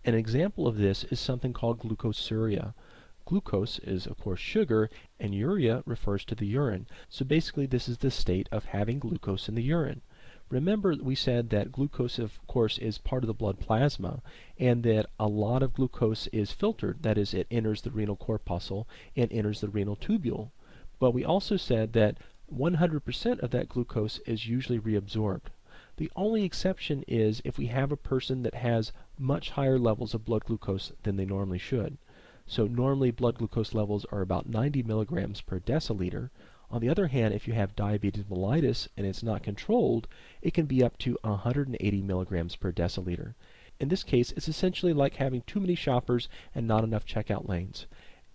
An example of this is something called glucosuria. Glucose is, of course, sugar, and urea refers to the urine. So basically this is the state of having glucose in the urine. Remember, we said that glucose, of course, is part of the blood plasma, and that a lot of glucose is filtered. That is, it enters the renal corpuscle and enters the renal tubule. But we also said that 100% of that glucose is usually reabsorbed. The only exception is if we have a person that has much higher levels of blood glucose than they normally should. So normally blood glucose levels are about 90 milligrams per deciliter. On the other hand, if you have diabetes mellitus and it's not controlled, it can be up to 180 milligrams per deciliter. In this case, it's essentially like having too many shoppers and not enough checkout lanes.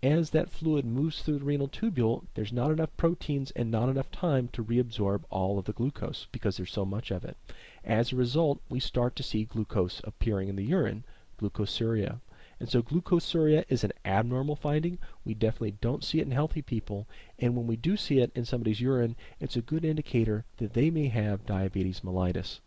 As that fluid moves through the renal tubule, there's not enough proteins and not enough time to reabsorb all of the glucose because there's so much of it. As a result, we start to see glucose appearing in the urine, glucosuria. And so glucosuria is an abnormal finding. We definitely don't see it in healthy people, and when we do see it in somebody's urine, it's a good indicator that they may have diabetes mellitus.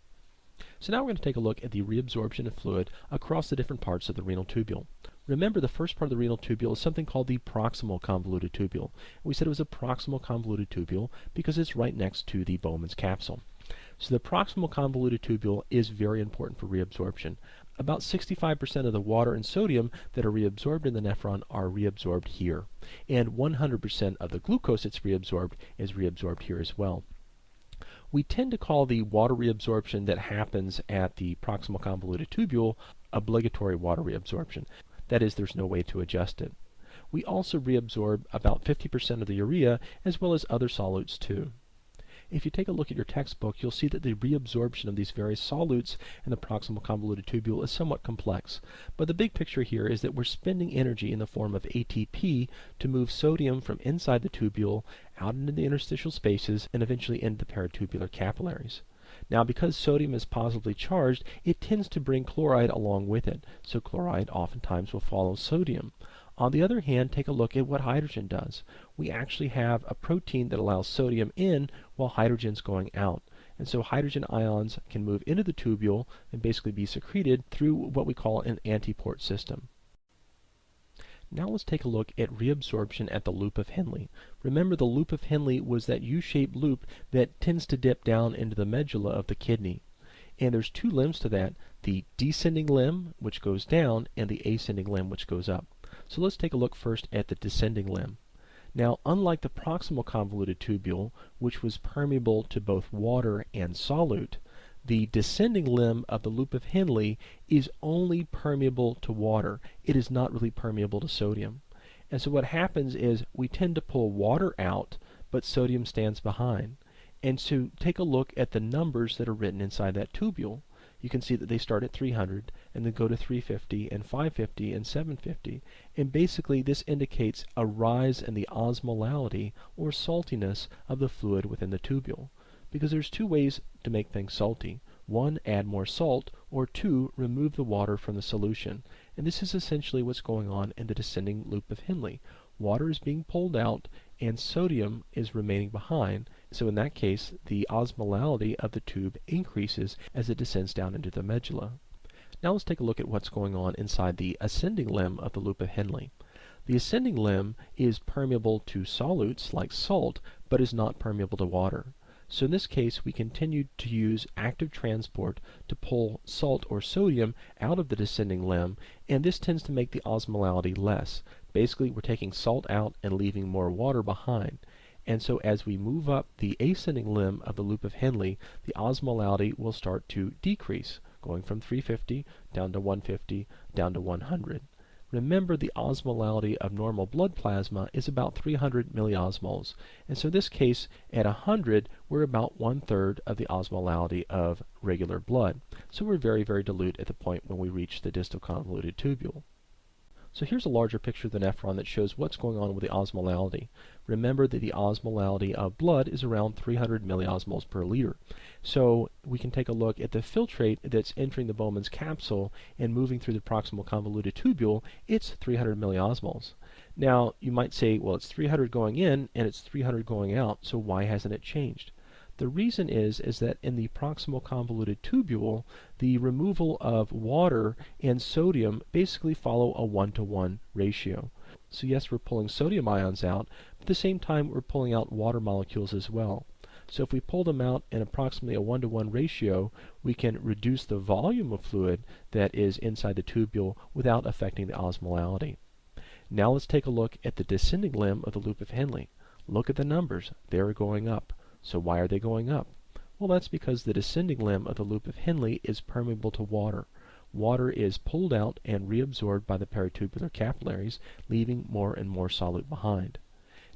So now we're going to take a look at the reabsorption of fluid across the different parts of the renal tubule. Remember, the first part of the renal tubule is something called the proximal convoluted tubule. We said it was a proximal convoluted tubule because it's right next to the Bowman's capsule. So the proximal convoluted tubule is very important for reabsorption. About 65% of the water and sodium that are reabsorbed in the nephron are reabsorbed here. And 100% of the glucose that's reabsorbed is reabsorbed here as well. We tend to call the water reabsorption that happens at the proximal convoluted tubule obligatory water reabsorption. That is, there's no way to adjust it. We also reabsorb about 50% of the urea as well as other solutes too. If you take a look at your textbook, you'll see that the reabsorption of these various solutes in the proximal convoluted tubule is somewhat complex. But the big picture here is that we're spending energy in the form of ATP to move sodium from inside the tubule out into the interstitial spaces and eventually into the peritubular capillaries. Now, because sodium is positively charged, it tends to bring chloride along with it. So chloride oftentimes will follow sodium. On the other hand, take a look at what hydrogen does. We actually have a protein that allows sodium in while hydrogen's going out. And so hydrogen ions can move into the tubule and basically be secreted through what we call an antiport system. Now let's take a look at reabsorption at the loop of Henle. Remember, the loop of Henle was that U-shaped loop that tends to dip down into the medulla of the kidney. And there's two limbs to that, the descending limb, which goes down, and the ascending limb, which goes up. So let's take a look first at the descending limb. Now, unlike the proximal convoluted tubule, which was permeable to both water and solute, the descending limb of the loop of Henle is only permeable to water. It is not really permeable to sodium. And so what happens is we tend to pull water out, but sodium stands behind. And so take a look at the numbers that are written inside that tubule. You can see that they start at 300 and then go to 350 and 550 and 750. And basically this indicates a rise in the osmolality or saltiness of the fluid within the tubule. Because there's two ways to make things salty. One, add more salt, or two, remove the water from the solution. And this is essentially what's going on in the descending loop of Henle. Water is being pulled out and sodium is remaining behind. So in that case, the osmolality of the tube increases as it descends down into the medulla. Now let's take a look at what's going on inside the ascending limb of the loop of Henle. The ascending limb is permeable to solutes like salt, but is not permeable to water. So in this case, we continue to use active transport to pull salt or sodium out of the descending limb, and this tends to make the osmolality less. Basically, we're taking salt out and leaving more water behind. And so as we move up the ascending limb of the loop of Henle, the osmolality will start to decrease, going from 350 down to 150 down to 100. Remember, the osmolality of normal blood plasma is about 300 milliosmoles. And so in this case, at 100, we're about 1/3 of the osmolality of regular blood. So we're very, very dilute at the point when we reach the distal convoluted tubule. So here's a larger picture of the nephron that shows what's going on with the osmolality. Remember that the osmolality of blood is around 300 milliosmoles per liter. So we can take a look at the filtrate that's entering the Bowman's capsule and moving through the proximal convoluted tubule. It's 300 milliosmoles. Now you might say, well, it's 300 going in and it's 300 going out, so why hasn't it changed? The reason is that in the proximal convoluted tubule, the removal of water and sodium basically follow a 1-to-1 ratio. So yes, we're pulling sodium ions out, but at the same time we're pulling out water molecules as well. So if we pull them out in approximately a 1-to-1 ratio, we can reduce the volume of fluid that is inside the tubule without affecting the osmolality. Now let's take a look at the descending limb of the loop of Henle. Look at the numbers. They're going up. So why are they going up? Well, that's because the descending limb of the loop of Henle is permeable to water. Water is pulled out and reabsorbed by the peritubular capillaries, leaving more and more solute behind.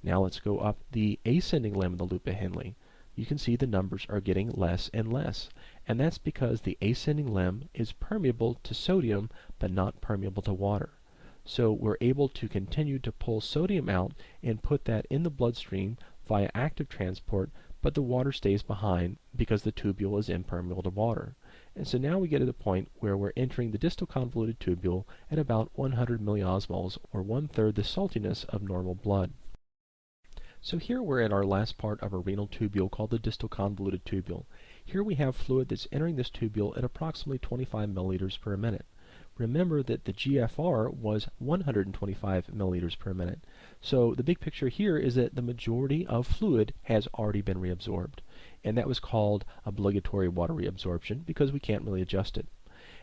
Now let's go up the ascending limb of the loop of Henle. you can see the numbers are getting less and less. And that's because the ascending limb is permeable to sodium, but not permeable to water. So we're able to continue to pull sodium out and put that in the bloodstream via active transport, but the water stays behind because the tubule is impermeable to water. And so now we get to the point where we're entering the distal convoluted tubule at about 100 milliosmoles, or 1/3 the saltiness of normal blood. So here we're at our last part of a renal tubule called the distal convoluted tubule. Here we have fluid that's entering this tubule at approximately 25 milliliters per minute. Remember that the GFR was 125 milliliters per minute. So the big picture here is that the majority of fluid has already been reabsorbed. And that was called obligatory water reabsorption because we can't really adjust it.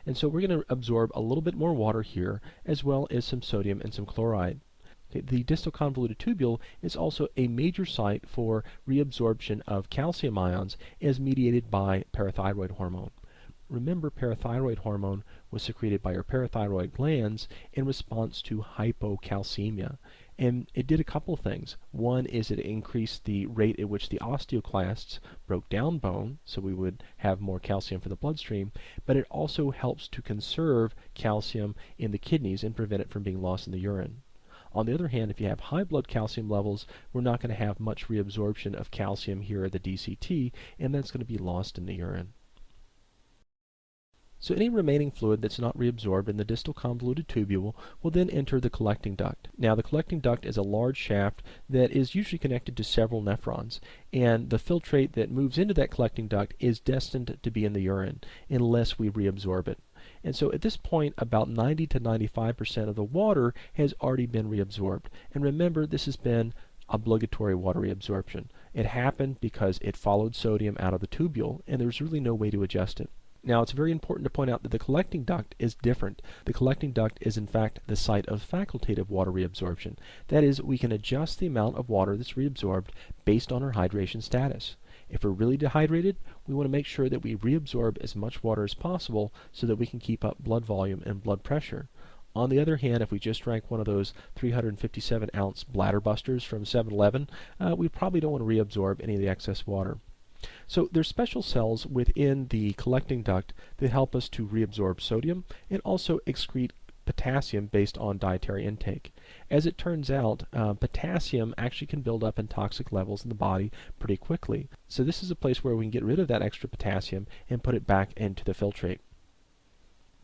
And so we're going to absorb a little bit more water here, as well as some sodium and some chloride. The distal convoluted tubule is also a major site for reabsorption of calcium ions as mediated by parathyroid hormone. Remember, parathyroid hormone was secreted by your parathyroid glands in response to hypocalcemia. And it did a couple things. One is it increased the rate at which the osteoclasts broke down bone, so we would have more calcium for the bloodstream, but it also helps to conserve calcium in the kidneys and prevent it from being lost in the urine. On the other hand, if you have high blood calcium levels, we're not going to have much reabsorption of calcium here at the DCT, and that's going to be lost in the urine. So any remaining fluid that's not reabsorbed in the distal convoluted tubule will then enter the collecting duct. Now the collecting duct is a large shaft that is usually connected to several nephrons, and the filtrate that moves into that collecting duct is destined to be in the urine unless we reabsorb it. And so at this point, about 90 to 95% of the water has already been reabsorbed. And remember, this has been obligatory water reabsorption. It happened because it followed sodium out of the tubule, and there's really no way to adjust it. Now, it's very important to point out that the collecting duct is different. The collecting duct is, in fact, the site of facultative water reabsorption. That is, we can adjust the amount of water that's reabsorbed based on our hydration status. If we're really dehydrated, we want to make sure that we reabsorb as much water as possible so that we can keep up blood volume and blood pressure. On the other hand, if we just drank one of those 357-ounce bladder busters from 7-Eleven, we probably don't want to reabsorb any of the excess water. So there's special cells within the collecting duct that help us to reabsorb sodium and also excrete potassium based on dietary intake. As it turns out, potassium actually can build up in toxic levels in the body pretty quickly. So this is a place where we can get rid of that extra potassium and put it back into the filtrate.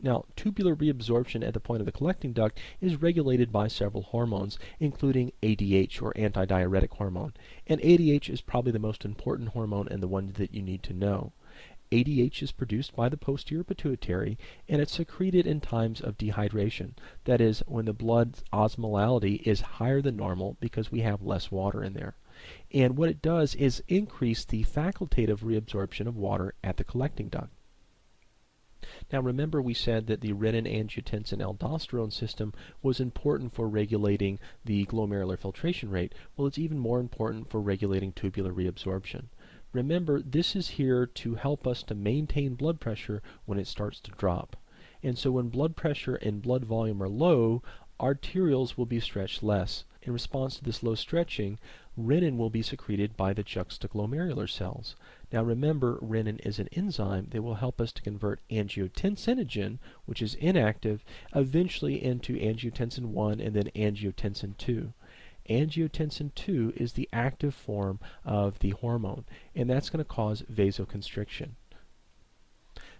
Now, tubular reabsorption at the point of the collecting duct is regulated by several hormones, including ADH, or antidiuretic hormone. And ADH is probably the most important hormone and the one that you need to know. ADH is produced by the posterior pituitary, and it's secreted in times of dehydration. That is, when the blood's osmolality is higher than normal because we have less water in there. And what it does is increase the facultative reabsorption of water at the collecting duct. Now remember, we said that the renin-angiotensin-aldosterone system was important for regulating the glomerular filtration rate. Well, it's even more important for regulating tubular reabsorption. Remember, this is here to help us to maintain blood pressure when it starts to drop. And so when blood pressure and blood volume are low, arterioles will be stretched less. In response to this low stretching, renin will be secreted by the juxtaglomerular cells. Now remember, renin is an enzyme that will help us to convert angiotensinogen, which is inactive, eventually into angiotensin 1 and then angiotensin 2. Angiotensin 2 is the active form of the hormone, and that's going to cause vasoconstriction.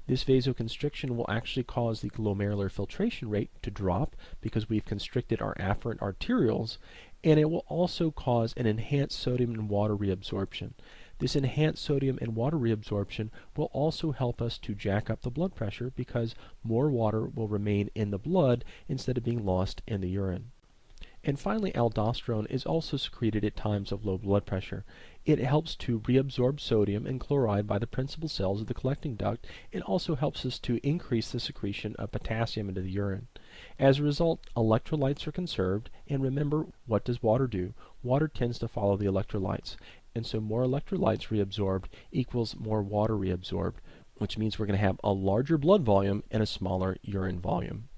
This vasoconstriction will actually cause the glomerular filtration rate to drop because we've constricted our afferent arterioles, and it will also cause an enhanced sodium and water reabsorption. This enhanced sodium and water reabsorption will also help us to jack up the blood pressure because more water will remain in the blood instead of being lost in the urine. And finally, aldosterone is also secreted at times of low blood pressure. It helps to reabsorb sodium and chloride by the principal cells of the collecting duct. It also helps us to increase the secretion of potassium into the urine. As a result, electrolytes are conserved, and remember, what does water do? Water tends to follow the electrolytes, and so more electrolytes reabsorbed equals more water reabsorbed, which means we're going to have a larger blood volume and a smaller urine volume.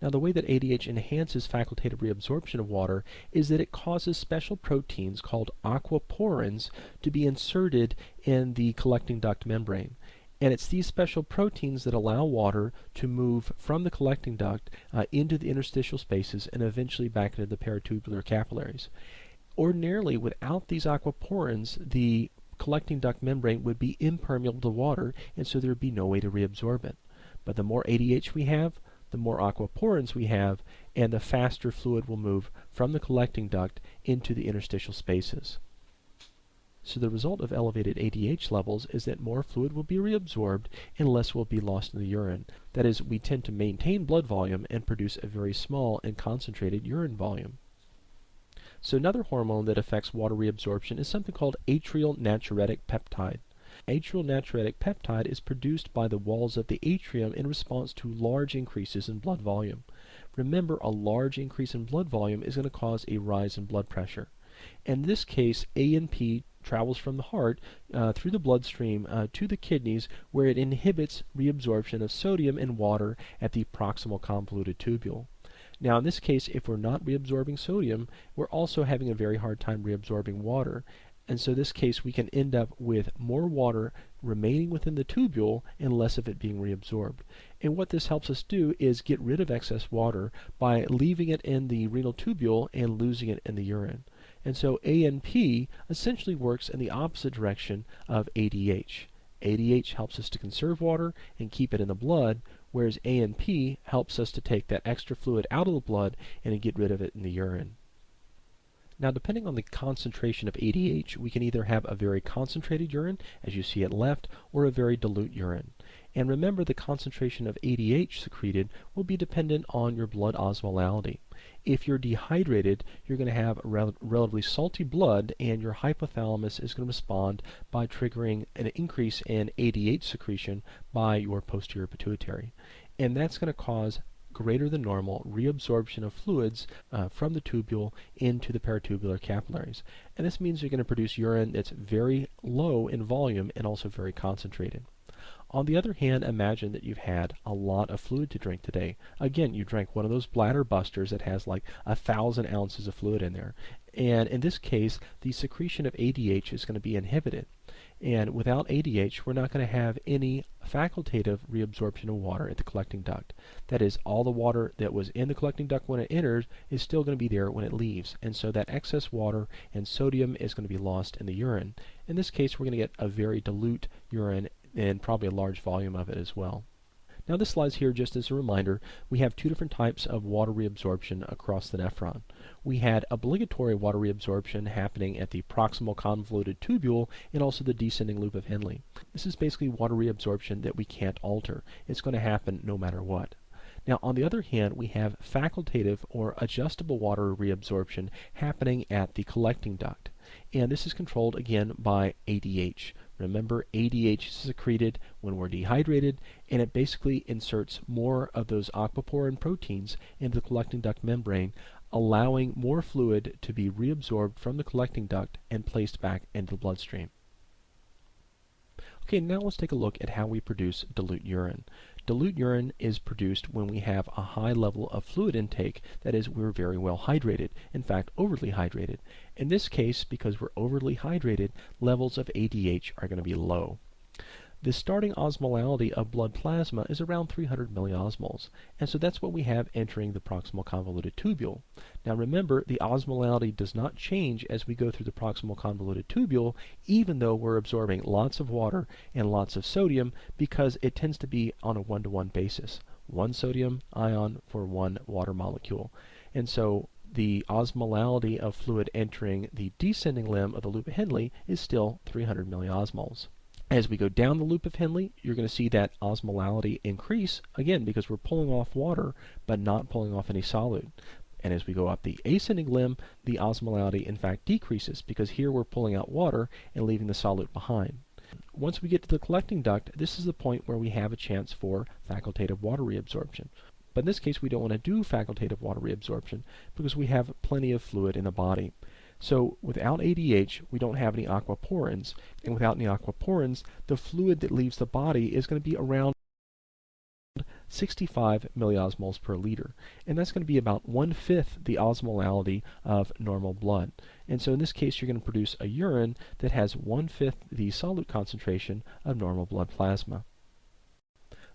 Now, the way that ADH enhances facultative reabsorption of water is that it causes special proteins called aquaporins to be inserted in the collecting duct membrane. And it's these special proteins that allow water to move from the collecting duct into the interstitial spaces and eventually back into the peritubular capillaries. Ordinarily, without these aquaporins, the collecting duct membrane would be impermeable to water, and so there would be no way to reabsorb it. But the more ADH we have, the more aquaporins we have, and the faster fluid will move from the collecting duct into the interstitial spaces. So the result of elevated ADH levels is that more fluid will be reabsorbed and less will be lost in the urine. That is, we tend to maintain blood volume and produce a very small and concentrated urine volume. So another hormone that affects water reabsorption is something called atrial natriuretic peptide. Atrial natriuretic peptide is produced by the walls of the atrium in response to large increases in blood volume. Remember, a large increase in blood volume is going to cause a rise in blood pressure. In this case, ANP travels from the heart through the bloodstream to the kidneys, where it inhibits reabsorption of sodium and water at the proximal convoluted tubule. Now, in this case, if we're not reabsorbing sodium, we're also having a very hard time reabsorbing water. And so in this case, we can end up with more water remaining within the tubule and less of it being reabsorbed. And what this helps us do is get rid of excess water by leaving it in the renal tubule and losing it in the urine. And so ANP essentially works in the opposite direction of ADH. ADH helps us to conserve water and keep it in the blood, whereas ANP helps us to take that extra fluid out of the blood and get rid of it in the urine. Now, depending on the concentration of ADH, we can either have a very concentrated urine, as you see at left, or a very dilute urine. And remember, the concentration of ADH secreted will be dependent on your blood osmolality. If you're dehydrated, you're going to have relatively salty blood, and your hypothalamus is going to respond by triggering an increase in ADH secretion by your posterior pituitary. And that's going to cause greater than normal reabsorption of fluids from the tubule into the peritubular capillaries. And this means you're going to produce urine that's very low in volume and also very concentrated. On the other hand, imagine that you've had a lot of fluid to drink today. Again, you drank one of those bladder busters that has like 1,000 ounces of fluid in there. And in this case, the secretion of ADH is going to be inhibited. And without ADH, we're not going to have any facultative reabsorption of water at the collecting duct. That is, all the water that was in the collecting duct when it enters is still going to be there when it leaves. And so that excess water and sodium is going to be lost in the urine. In this case, we're going to get a very dilute urine and probably a large volume of it as well. Now, this slide's here just as a reminder. We have two different types of water reabsorption across the nephron. We had obligatory water reabsorption happening at the proximal convoluted tubule and also the descending loop of Henle. This is basically water reabsorption that we can't alter. It's going to happen no matter what. Now, on the other hand, we have facultative or adjustable water reabsorption happening at the collecting duct. And this is controlled again by ADH. Remember, ADH is secreted when we're dehydrated, and it basically inserts more of those aquaporin proteins into the collecting duct membrane, allowing more fluid to be reabsorbed from the collecting duct and placed back into the bloodstream. Okay, now let's take a look at how we produce dilute urine. Dilute urine is produced when we have a high level of fluid intake, that is, we're very well hydrated, in fact, overly hydrated. In this case, because we're overly hydrated, levels of ADH are going to be low. The starting osmolality of blood plasma is around 300 milliosmoles, and so that's what we have entering the proximal convoluted tubule. Now remember, the osmolality does not change as we go through the proximal convoluted tubule, even though we're absorbing lots of water and lots of sodium, because it tends to be on a one-to-one basis. One sodium ion for one water molecule. And so the osmolality of fluid entering the descending limb of the loop of Henle is still 300 milliosmoles. As we go down the loop of Henle, you're going to see that osmolality increase, again, because we're pulling off water, but not pulling off any solute. And as we go up the ascending limb, the osmolality, in fact, decreases, because here we're pulling out water and leaving the solute behind. Once we get to the collecting duct, this is the point where we have a chance for facultative water reabsorption. But in this case, we don't want to do facultative water reabsorption because we have plenty of fluid in the body. So without ADH, we don't have any aquaporins, and without any aquaporins, the fluid that leaves the body is going to be around 65 milliosmoles per liter. And that's going to be about 1/5 the osmolality of normal blood. And so in this case, you're going to produce a urine that has 1/5 the solute concentration of normal blood plasma.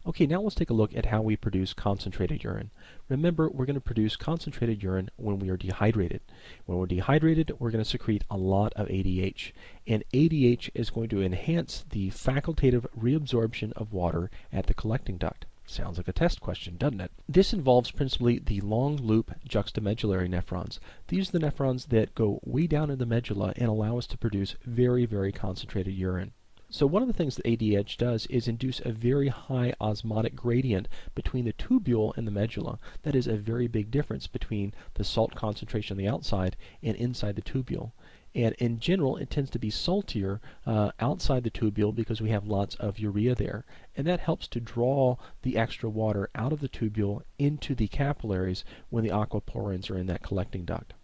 Okay, now let's take a look at how we produce concentrated urine. Remember, we're going to produce concentrated urine when we are dehydrated. When we're dehydrated, we're going to secrete a lot of ADH. And ADH is going to enhance the facultative reabsorption of water at the collecting duct. Sounds like a test question, doesn't it? This involves principally the long loop juxtamedullary nephrons. These are the nephrons that go way down in the medulla and allow us to produce very, very concentrated urine. So one of the things that ADH does is induce a very high osmotic gradient between the tubule and the medulla. That is a very big difference between the salt concentration on the outside and inside the tubule. And in general, it tends to be saltier outside the tubule because we have lots of urea there. And that helps to draw the extra water out of the tubule into the capillaries when the aquaporins are in that collecting duct.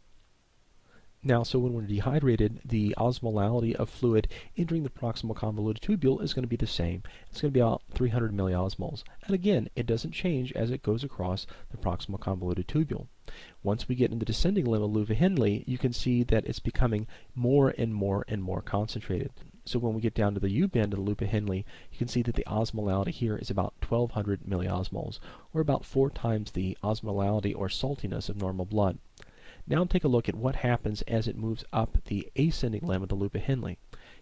Now, so when we're dehydrated, the osmolality of fluid entering the proximal convoluted tubule is going to be the same. It's going to be about 300 milliosmoles. And again, it doesn't change as it goes across the proximal convoluted tubule. Once we get in the descending limb of Luva-Hindley, you can see that it's becoming more and more and more concentrated. So when we get down to the U-bend of the Luva-Hindley, you can see that the osmolality here is about 1200 milliosmoles, or about 4 times the osmolality or saltiness of normal blood. Now take a look at what happens as it moves up the ascending limb of the Luva-Hindley.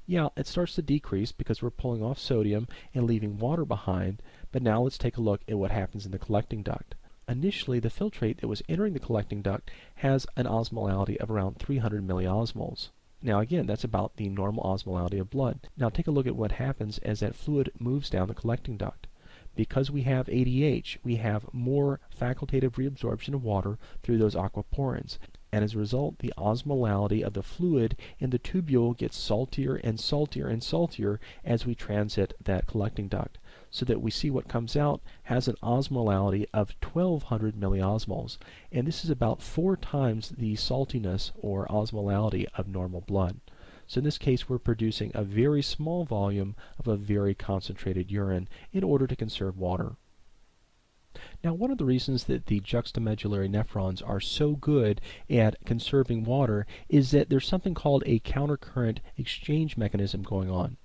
Yeah, it starts to decrease because we're pulling off sodium and leaving water behind, but now let's take a look at what happens in the collecting duct. Initially, the filtrate that was entering the collecting duct has an osmolality of around 300 milliosmoles. Now again, that's about the normal osmolality of blood. Now take a look at what happens as that fluid moves down the collecting duct. Because we have ADH, we have more facultative reabsorption of water through those aquaporins. And as a result, the osmolality of the fluid in the tubule gets saltier and saltier and saltier as we transit that collecting duct, so that we see what comes out has an osmolality of 1200 milliosmoles. And this is about 4 times the saltiness or osmolality of normal blood. So in this case, we're producing a very small volume of a very concentrated urine in order to conserve water. Now, one of the reasons that the juxtamedullary nephrons are so good at conserving water is that there's something called a countercurrent exchange mechanism going on.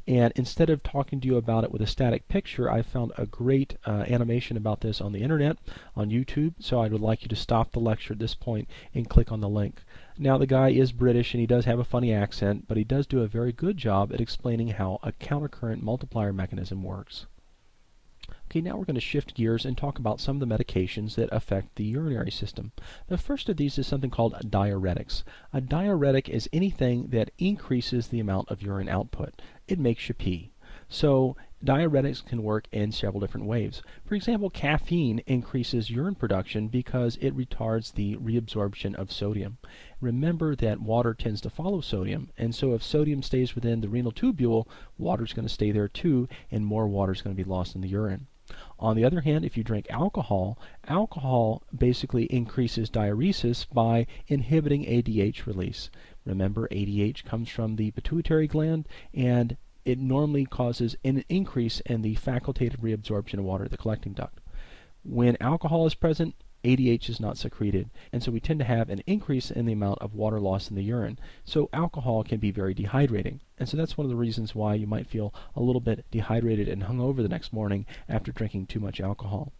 And instead of talking to you about it with a static picture, I found a great animation about this on the internet, on YouTube, so I would like you to stop the lecture at this point and click on the link. Now, the guy is British and he does have a funny accent, but he does do a very good job at explaining how a countercurrent multiplier mechanism works. Okay, now we're going to shift gears and talk about some of the medications that affect the urinary system. The first of these is something called diuretics. A diuretic is anything that increases the amount of urine output. It makes you pee. So diuretics can work in several different ways. For example, caffeine increases urine production because it retards the reabsorption of sodium. Remember that water tends to follow sodium, and so if sodium stays within the renal tubule, water's going to stay there too, and more water is going to be lost in the urine. On the other hand, if you drink alcohol, alcohol basically increases diuresis by inhibiting ADH release. Remember, ADH comes from the pituitary gland, and it normally causes an increase in the facultative reabsorption of water at the collecting duct. When alcohol is present, ADH is not secreted, and so we tend to have an increase in the amount of water loss in the urine. So alcohol can be very dehydrating, and so that's one of the reasons why you might feel a little bit dehydrated and hungover the next morning after drinking too much alcohol.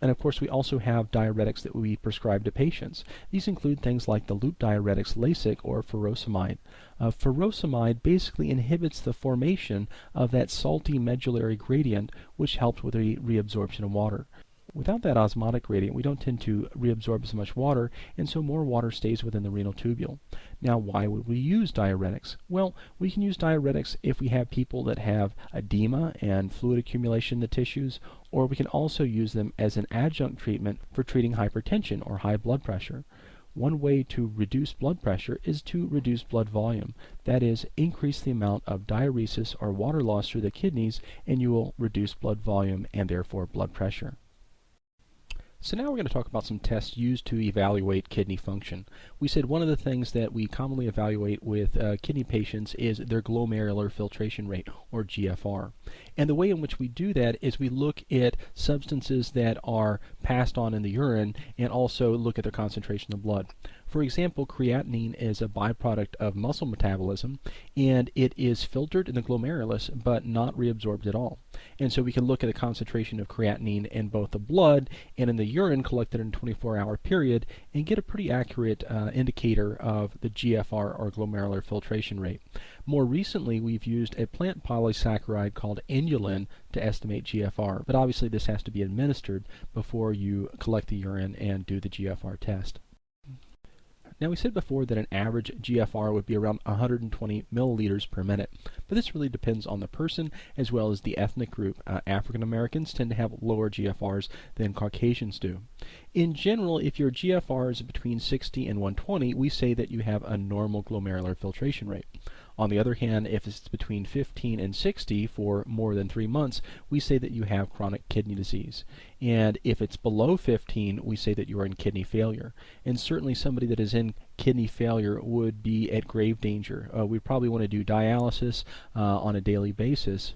And of course, we also have diuretics that we prescribe to patients. These include things like the loop diuretics Lasix or furosemide. Furosemide basically inhibits the formation of that salty medullary gradient, which helps with the reabsorption of water. Without that osmotic gradient, we don't tend to reabsorb as much water, and so more water stays within the renal tubule. Now, why would we use diuretics? Well, we can use diuretics if we have people that have edema and fluid accumulation in the tissues, or we can also use them as an adjunct treatment for treating hypertension or high blood pressure. One way to reduce blood pressure is to reduce blood volume. That is, increase the amount of diuresis or water loss through the kidneys, and you will reduce blood volume and therefore blood pressure. So now we're going to talk about some tests used to evaluate kidney function. We said one of the things that we commonly evaluate with kidney patients is their glomerular filtration rate, or GFR. And the way in which we do that is we look at substances that are passed on in the urine and also look at their concentration in the blood. For example, creatinine is a byproduct of muscle metabolism, and it is filtered in the glomerulus but not reabsorbed at all. And so we can look at the concentration of creatinine in both the blood and in the urine collected in a 24-hour period and get a pretty accurate indicator of the GFR, or glomerular filtration rate. More recently, we've used a plant polysaccharide called inulin to estimate GFR, but obviously this has to be administered before you collect the urine and do the GFR test. Now, we said before that an average GFR would be around 120 milliliters per minute, but this really depends on the person as well as the ethnic group. African Americans tend to have lower GFRs than Caucasians do. In general, if your GFR is between 60 and 120, we say that you have a normal glomerular filtration rate. On the other hand, if it's between 15 and 60 for more than 3 months, we say that you have chronic kidney disease. And if it's below 15, we say that you are in kidney failure. And certainly somebody that is in kidney failure would be at grave danger. We probably want to do dialysis on a daily basis.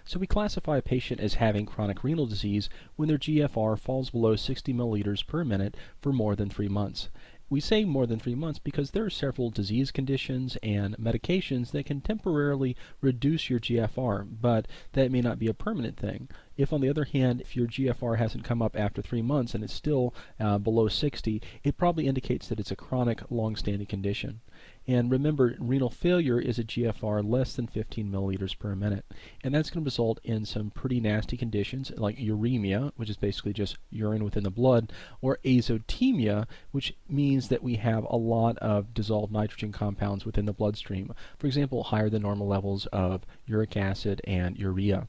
So we classify a patient as having chronic renal disease when their GFR falls below 60 milliliters per minute for more than 3 months. We say more than 3 months because there are several disease conditions and medications that can temporarily reduce your GFR, but that may not be a permanent thing. If, on the other hand, if your GFR hasn't come up after 3 months and it's still below 60, it probably indicates that it's a chronic, long-standing condition. And remember, renal failure is a GFR less than 15 milliliters per minute. And that's going to result in some pretty nasty conditions like uremia, which is basically just urine within the blood, or azotemia, which means that we have a lot of dissolved nitrogen compounds within the bloodstream. For example, higher than normal levels of uric acid and urea.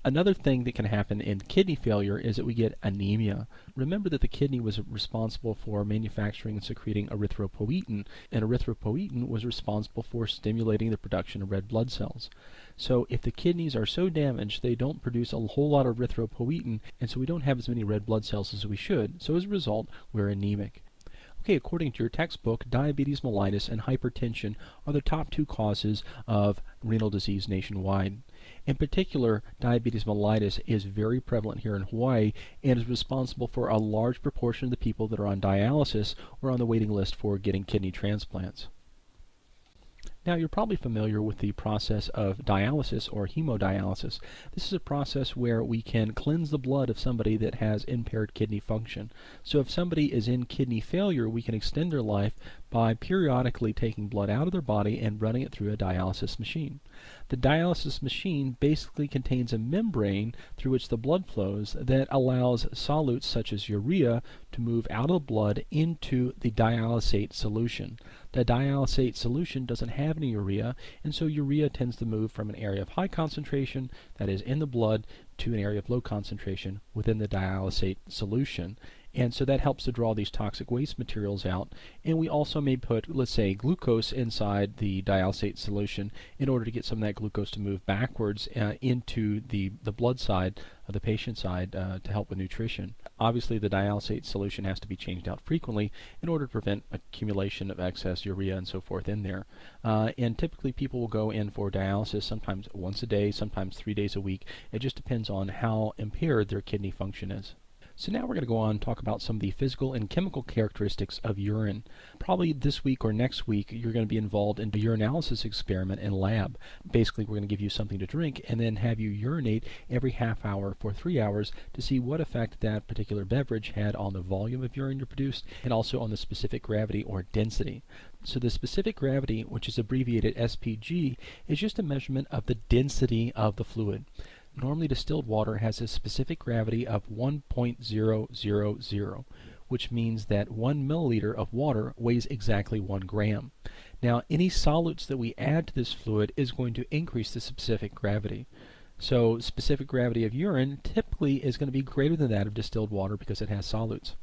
Another thing that can happen in kidney failure is that we get anemia. Remember that the kidney was responsible for manufacturing and secreting erythropoietin, and erythropoietin was responsible for stimulating the production of red blood cells. So if the kidneys are so damaged, they don't produce a whole lot of erythropoietin, and so we don't have as many red blood cells as we should. So as a result, we're anemic. Okay, according to your textbook, diabetes mellitus and hypertension are the top 2 causes of renal disease nationwide. In particular, diabetes mellitus is very prevalent here in Hawaii and is responsible for a large proportion of the people that are on dialysis or on the waiting list for getting kidney transplants. Now, you're probably familiar with the process of dialysis or hemodialysis. This is a process where we can cleanse the blood of somebody that has impaired kidney function. So if somebody is in kidney failure, we can extend their life by periodically taking blood out of their body and running it through a dialysis machine. The dialysis machine basically contains a membrane through which the blood flows that allows solutes such as urea to move out of the blood into the dialysate solution. The dialysate solution doesn't have any urea, and so urea tends to move from an area of high concentration, that is in the blood, to an area of low concentration within the dialysate solution. And so that helps to draw these toxic waste materials out. And we also may put, let's say, glucose inside the dialysate solution in order to get some of that glucose to move backwards into the blood side of the patient side to help with nutrition. Obviously, the dialysate solution has to be changed out frequently in order to prevent accumulation of excess urea and so forth in there. And typically people will go in for dialysis sometimes once a day, sometimes 3 days a week. It just depends on how impaired their kidney function is. So now we're going to go on and talk about some of the physical and chemical characteristics of urine. Probably this week or next week you're going to be involved in a urinalysis experiment in lab. Basically, we're going to give you something to drink and then have you urinate every half hour for 3 hours to see what effect that particular beverage had on the volume of urine you produced and also on the specific gravity or density. So the specific gravity, which is abbreviated SPG, is just a measurement of the density of the fluid. Normally distilled water has a specific gravity of 1.000, which means that 1 milliliter of water weighs exactly 1 gram. Now, any solutes that we add to this fluid is going to increase the specific gravity. So specific gravity of urine typically is going to be greater than that of distilled water because it has solutes.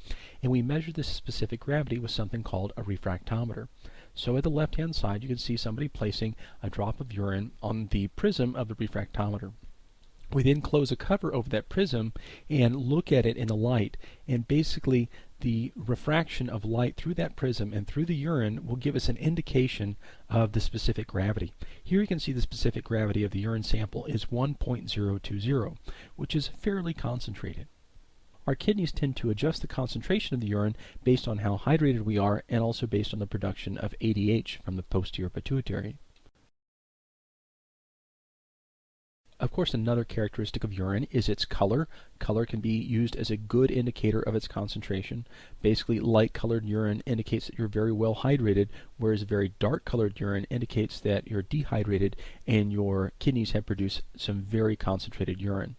And we measure this specific gravity with something called a refractometer. So at the left-hand side, you can see somebody placing a drop of urine on the prism of the refractometer. We then close a cover over that prism and look at it in the light, and basically the refraction of light through that prism and through the urine will give us an indication of the specific gravity. Here you can see the specific gravity of the urine sample is 1.020, which is fairly concentrated. Our kidneys tend to adjust the concentration of the urine based on how hydrated we are and also based on the production of ADH from the posterior pituitary. Of course, another characteristic of urine is its color. Color can be used as a good indicator of its concentration. Basically, light-colored urine indicates that you're very well hydrated, whereas very dark-colored urine indicates that you're dehydrated and your kidneys have produced some very concentrated urine.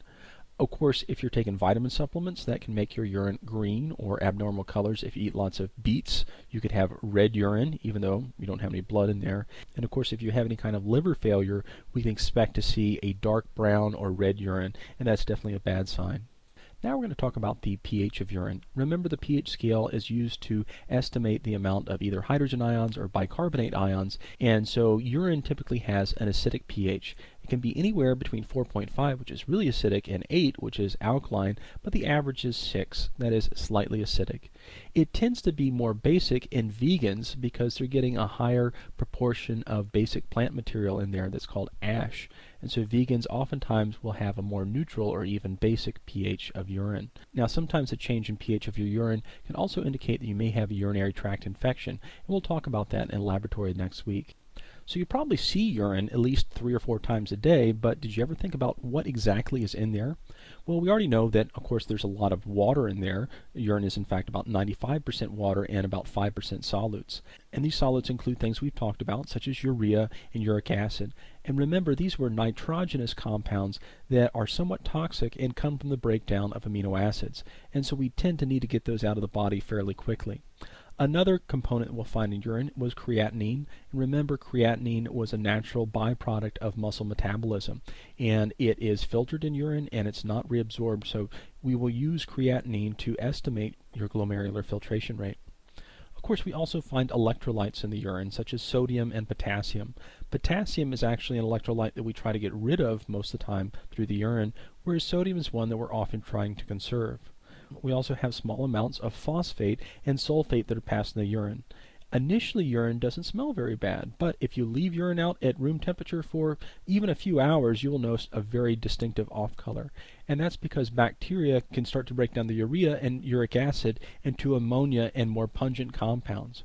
Of course, if you're taking vitamin supplements, that can make your urine green or abnormal colors. If you eat lots of beets, you could have red urine, even though you don't have any blood in there. And of course, if you have any kind of liver failure, we can expect to see a dark brown or red urine, and that's definitely a bad sign. Now we're going to talk about the pH of urine. Remember, the pH scale is used to estimate the amount of either hydrogen ions or bicarbonate ions, and so urine typically has an acidic pH. It can be anywhere between 4.5, which is really acidic, and 8, which is alkaline, but the average is 6, that is slightly acidic. It tends to be more basic in vegans because they're getting a higher proportion of basic plant material in there that's called ash. And so vegans oftentimes will have a more neutral or even basic pH of urine. Now, sometimes a change in pH of your urine can also indicate that you may have a urinary tract infection, and we'll talk about that in laboratory next week. So you probably see urine at least 3 or 4 times a day, but did you ever think about what exactly is in there? Well, we already know that, of course, there's a lot of water in there. Urine is, in fact, about 95% water and about 5% solutes. And these solutes include things we've talked about, such as urea and uric acid. And remember, these were nitrogenous compounds that are somewhat toxic and come from the breakdown of amino acids. And so we tend to need to get those out of the body fairly quickly. Another component we'll find in urine was creatinine. And remember, creatinine was a natural byproduct of muscle metabolism. And it is filtered in urine and it's not reabsorbed. So we will use creatinine to estimate your glomerular filtration rate. Of course, we also find electrolytes in the urine, such as sodium and potassium. Potassium is actually an electrolyte that we try to get rid of most of the time through the urine, whereas sodium is one that we're often trying to conserve. We also have small amounts of phosphate and sulfate that are passed in the urine. Initially, urine doesn't smell very bad, but if you leave urine out at room temperature for even a few hours, you will notice a very distinctive off color. And that's because bacteria can start to break down the urea and uric acid into ammonia and more pungent compounds.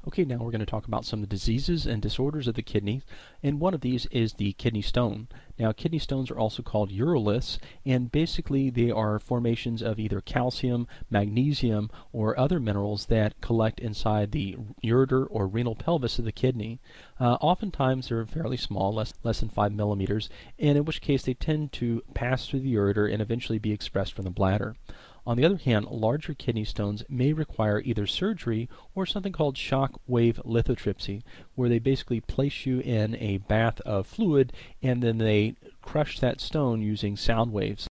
Okay, now we're going to talk about some of the diseases and disorders of the kidney, and one of these is the kidney stone. Now, kidney stones are also called uroliths, and basically they are formations of either calcium, magnesium, or other minerals that collect inside the ureter or renal pelvis of the kidney. Oftentimes they're fairly small, less than 5 millimeters, and in which case they tend to pass through the ureter and eventually be expressed from the bladder. On the other hand, larger kidney stones may require either surgery or something called shock wave lithotripsy, where they basically place you in a bath of fluid and then they crush that stone using sound waves.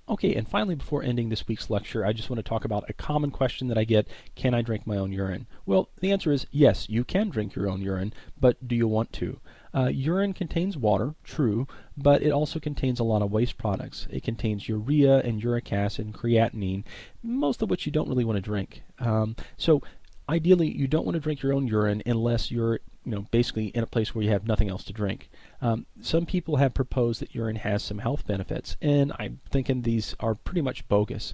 Okay, and finally, before ending this week's lecture, I just want to talk about a common question that I get: can I drink my own urine? Well, the answer is yes, you can drink your own urine, but do you want to? Urine contains water, true, but it also contains a lot of waste products. It contains urea and uric acid and creatinine, most of which you don't really want to drink. So ideally, you don't want to drink your own urine unless you're basically in a place where you have nothing else to drink. Some people have proposed that urine has some health benefits, and I'm thinking these are pretty much bogus.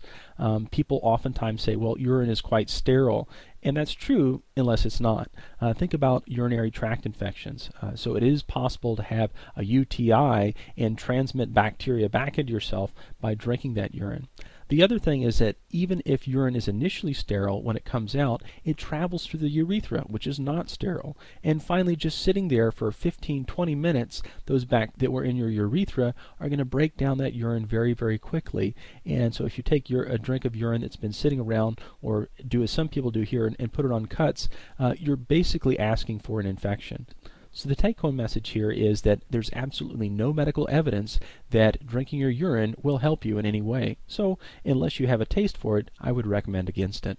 People oftentimes say, well, urine is quite sterile, and that's true unless it's not. Think about urinary tract infections. So it is possible to have a UTI and transmit bacteria back into yourself by drinking that urine. The other thing is that even if urine is initially sterile, when it comes out, it travels through the urethra, which is not sterile. And finally, just sitting there for 15-20 minutes, those that were in your urethra are going to break down that urine very, very quickly. And so if you take a drink of urine that's been sitting around, or do as some people do here and put it on cuts, you're basically asking for an infection. So the take-home message here is that there's absolutely no medical evidence that drinking your urine will help you in any way. So unless you have a taste for it, I would recommend against it.